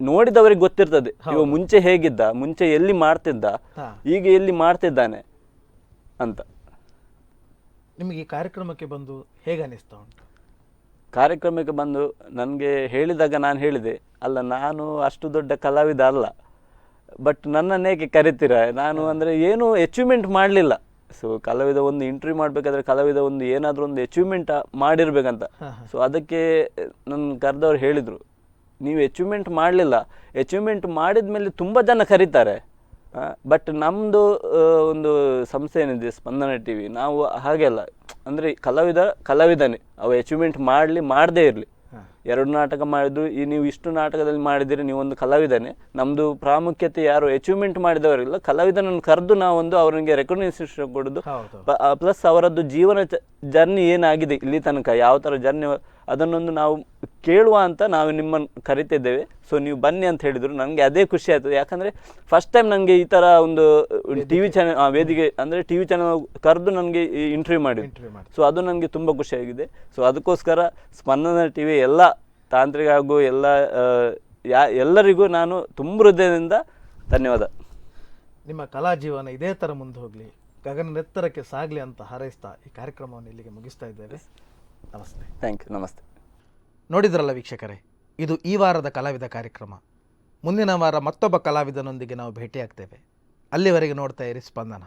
ನೋಡಿದವರಿಗೆ ಗೊತ್ತಿರ್ತದೆ ಇವ ಮುಂಚೆ ಹೇಗಿದ್ದ, ಮುಂಚೆ ಎಲ್ಲಿ ಮಾಡ್ತಿದ್ದ, ಈಗ ಎಲ್ಲಿ ಮಾಡ್ತಿದ್ದಾನೆ ಅಂತ. ನಿಮಗೆ ಈ ಕಾರ್ಯಕ್ರಮಕ್ಕೆ ಬಂದು ಹೇಗೆ ಅನಿಸ್ತಾ ಉಂಟು? ಕಾರ್ಯಕ್ರಮಕ್ಕೆ ಬಂದು ನನಗೆ ಹೇಳಿದಾಗ ನಾನು ಹೇಳಿದೆ, ಅಲ್ಲ ನಾನು ಅಷ್ಟು ದೊಡ್ಡ ಕಲಾವಿದ ಅಲ್ಲ, ಬಟ್ ನನ್ನನ್ನೇಕೆ ಕರಿತೀರ, ನಾನು ಅಂದರೆ ಏನು ಅಚೀವ್ಮೆಂಟ್ ಮಾಡಲಿಲ್ಲ. ಸೊ ಕಲಾವಿದ ಒಂದು ಇಂಟರ್ವ್ಯೂ ಮಾಡಬೇಕಾದ್ರೆ ಕಲಾವಿದ ಒಂದು ಏನಾದರೂ ಒಂದು ಅಚೀವ್ಮೆಂಟ್ ಮಾಡಿರ್ಬೇಕಂತ. ಸೊ ಅದಕ್ಕೆ ನನ್ನ ಕರೆದವ್ರು ಹೇಳಿದರು, ನೀವು ಅಚೀವ್ಮೆಂಟ್ ಮಾಡಲಿಲ್ಲ, ಅಚೀವ್ಮೆಂಟ್ ಮಾಡಿದ ಮೇಲೆ ತುಂಬ ಜನ ಕರೀತಾರೆ, ಬಟ್ ನಮ್ಮದು ಒಂದು ಸಂಸ್ಥೆ ಏನಿದೆ ಸ್ಪಂದನ TV, ನಾವು ಹಾಗೆಲ್ಲ ಅಂದರೆ ಕಲಾವಿದನೇ ಅವ ಅಚೀವ್ಮೆಂಟ್ ಮಾಡಲಿ ಮಾಡದೇ ಇರಲಿ 2 ನಾಟಕ ಮಾಡಿದ್ರು, ನೀವು ಇಷ್ಟು ನಾಟಕದಲ್ಲಿ ಮಾಡಿದಿರಿ, ನೀವೊಂದು ಕಲಾವಿದನೇ. ನಮ್ಮದು ಪ್ರಾಮುಖ್ಯತೆ ಯಾರು ಅಚೀವ್ಮೆಂಟ್ ಮಾಡಿದವರಿಲ್ಲ, ಕಲಾವಿದನನ್ನು ಕರೆದು ನಾವೊಂದು ಅವರಿಗೆ ರೆಕಗ್ನೈಸೇಷನ್ ಕೊಡೋದು. ಪ್ಲಸ್ ಅವರದ್ದು ಜೀವನ ಜರ್ನಿ ಏನಾಗಿದೆ ಇಲ್ಲಿ ತನಕ, ಯಾವ ಥರ ಜರ್ನಿ, ಅದನ್ನೊಂದು ನಾವು ಕೇಳುವ ಅಂತ ನಾವು ನಿಮ್ಮನ್ನು ಕರಿತಿದ್ದೇವೆ. ಸೊ ನೀವು ಬನ್ನಿ ಅಂತ ಹೇಳಿದರು. ನನಗೆ ಅದೇ ಖುಷಿ ಆಯಿತು. ಯಾಕಂದರೆ ಫಸ್ಟ್ ಟೈಮ್ ನನಗೆ ಈ ಥರ ಒಂದು ಟಿ ವಿ ಚಾನೆಲ್ ವೇದಿಕೆ ಅಂದರೆ ಟಿ ವಿ ಚಾನೆಲ್ ಕರೆದು ನನಗೆ ಇಂಟರ್ವ್ಯೂ ಮಾಡಿದ್ರು. ಸೊ ಅದು ನನಗೆ ತುಂಬ ಖುಷಿಯಾಗಿದೆ. ಸೊ ಅದಕ್ಕೋಸ್ಕರ ಸ್ಪಂದನ ಟಿ ವಿ ಎಲ್ಲ ತಾಂತ್ರಿಕ ಹಾಗೂ ಎಲ್ಲರಿಗೂ ನಾನು ತುಂಬ ಹೃದಯದಿಂದ ಧನ್ಯವಾದ. ನಿಮ್ಮ ಕಲಾ ಜೀವನ ಇದೇ ಥರ ಮುಂದೆ ಹೋಗಲಿ, ಗಗನನೆತ್ತರಕ್ಕೆ ಸಾಗಲಿ ಅಂತ ಹಾರೈಸ್ತಾ ಈ ಕಾರ್ಯಕ್ರಮವನ್ನು ಇಲ್ಲಿಗೆ ಮುಗಿಸ್ತಾ ಇದ್ದೇವೆ. ನಮಸ್ತೆ. Thank you. ನಮಸ್ತೆ. ನೋಡಿದ್ರಲ್ಲ ವೀಕ್ಷಕರೇ, ಇದು ಈ ವಾರದ ಕಲಾವಿದ ಕಾರ್ಯಕ್ರಮ. ಮುಂದಿನ ವಾರ ಮತ್ತೊಬ್ಬ ಕಲಾವಿದನೊಂದಿಗೆ ನಾವು ಭೇಟಿಯಾಗ್ತೇವೆ. ಅಲ್ಲಿವರೆಗೆ ನೋಡ್ತಾ ಇರಿ ಸ್ಪಂದನ.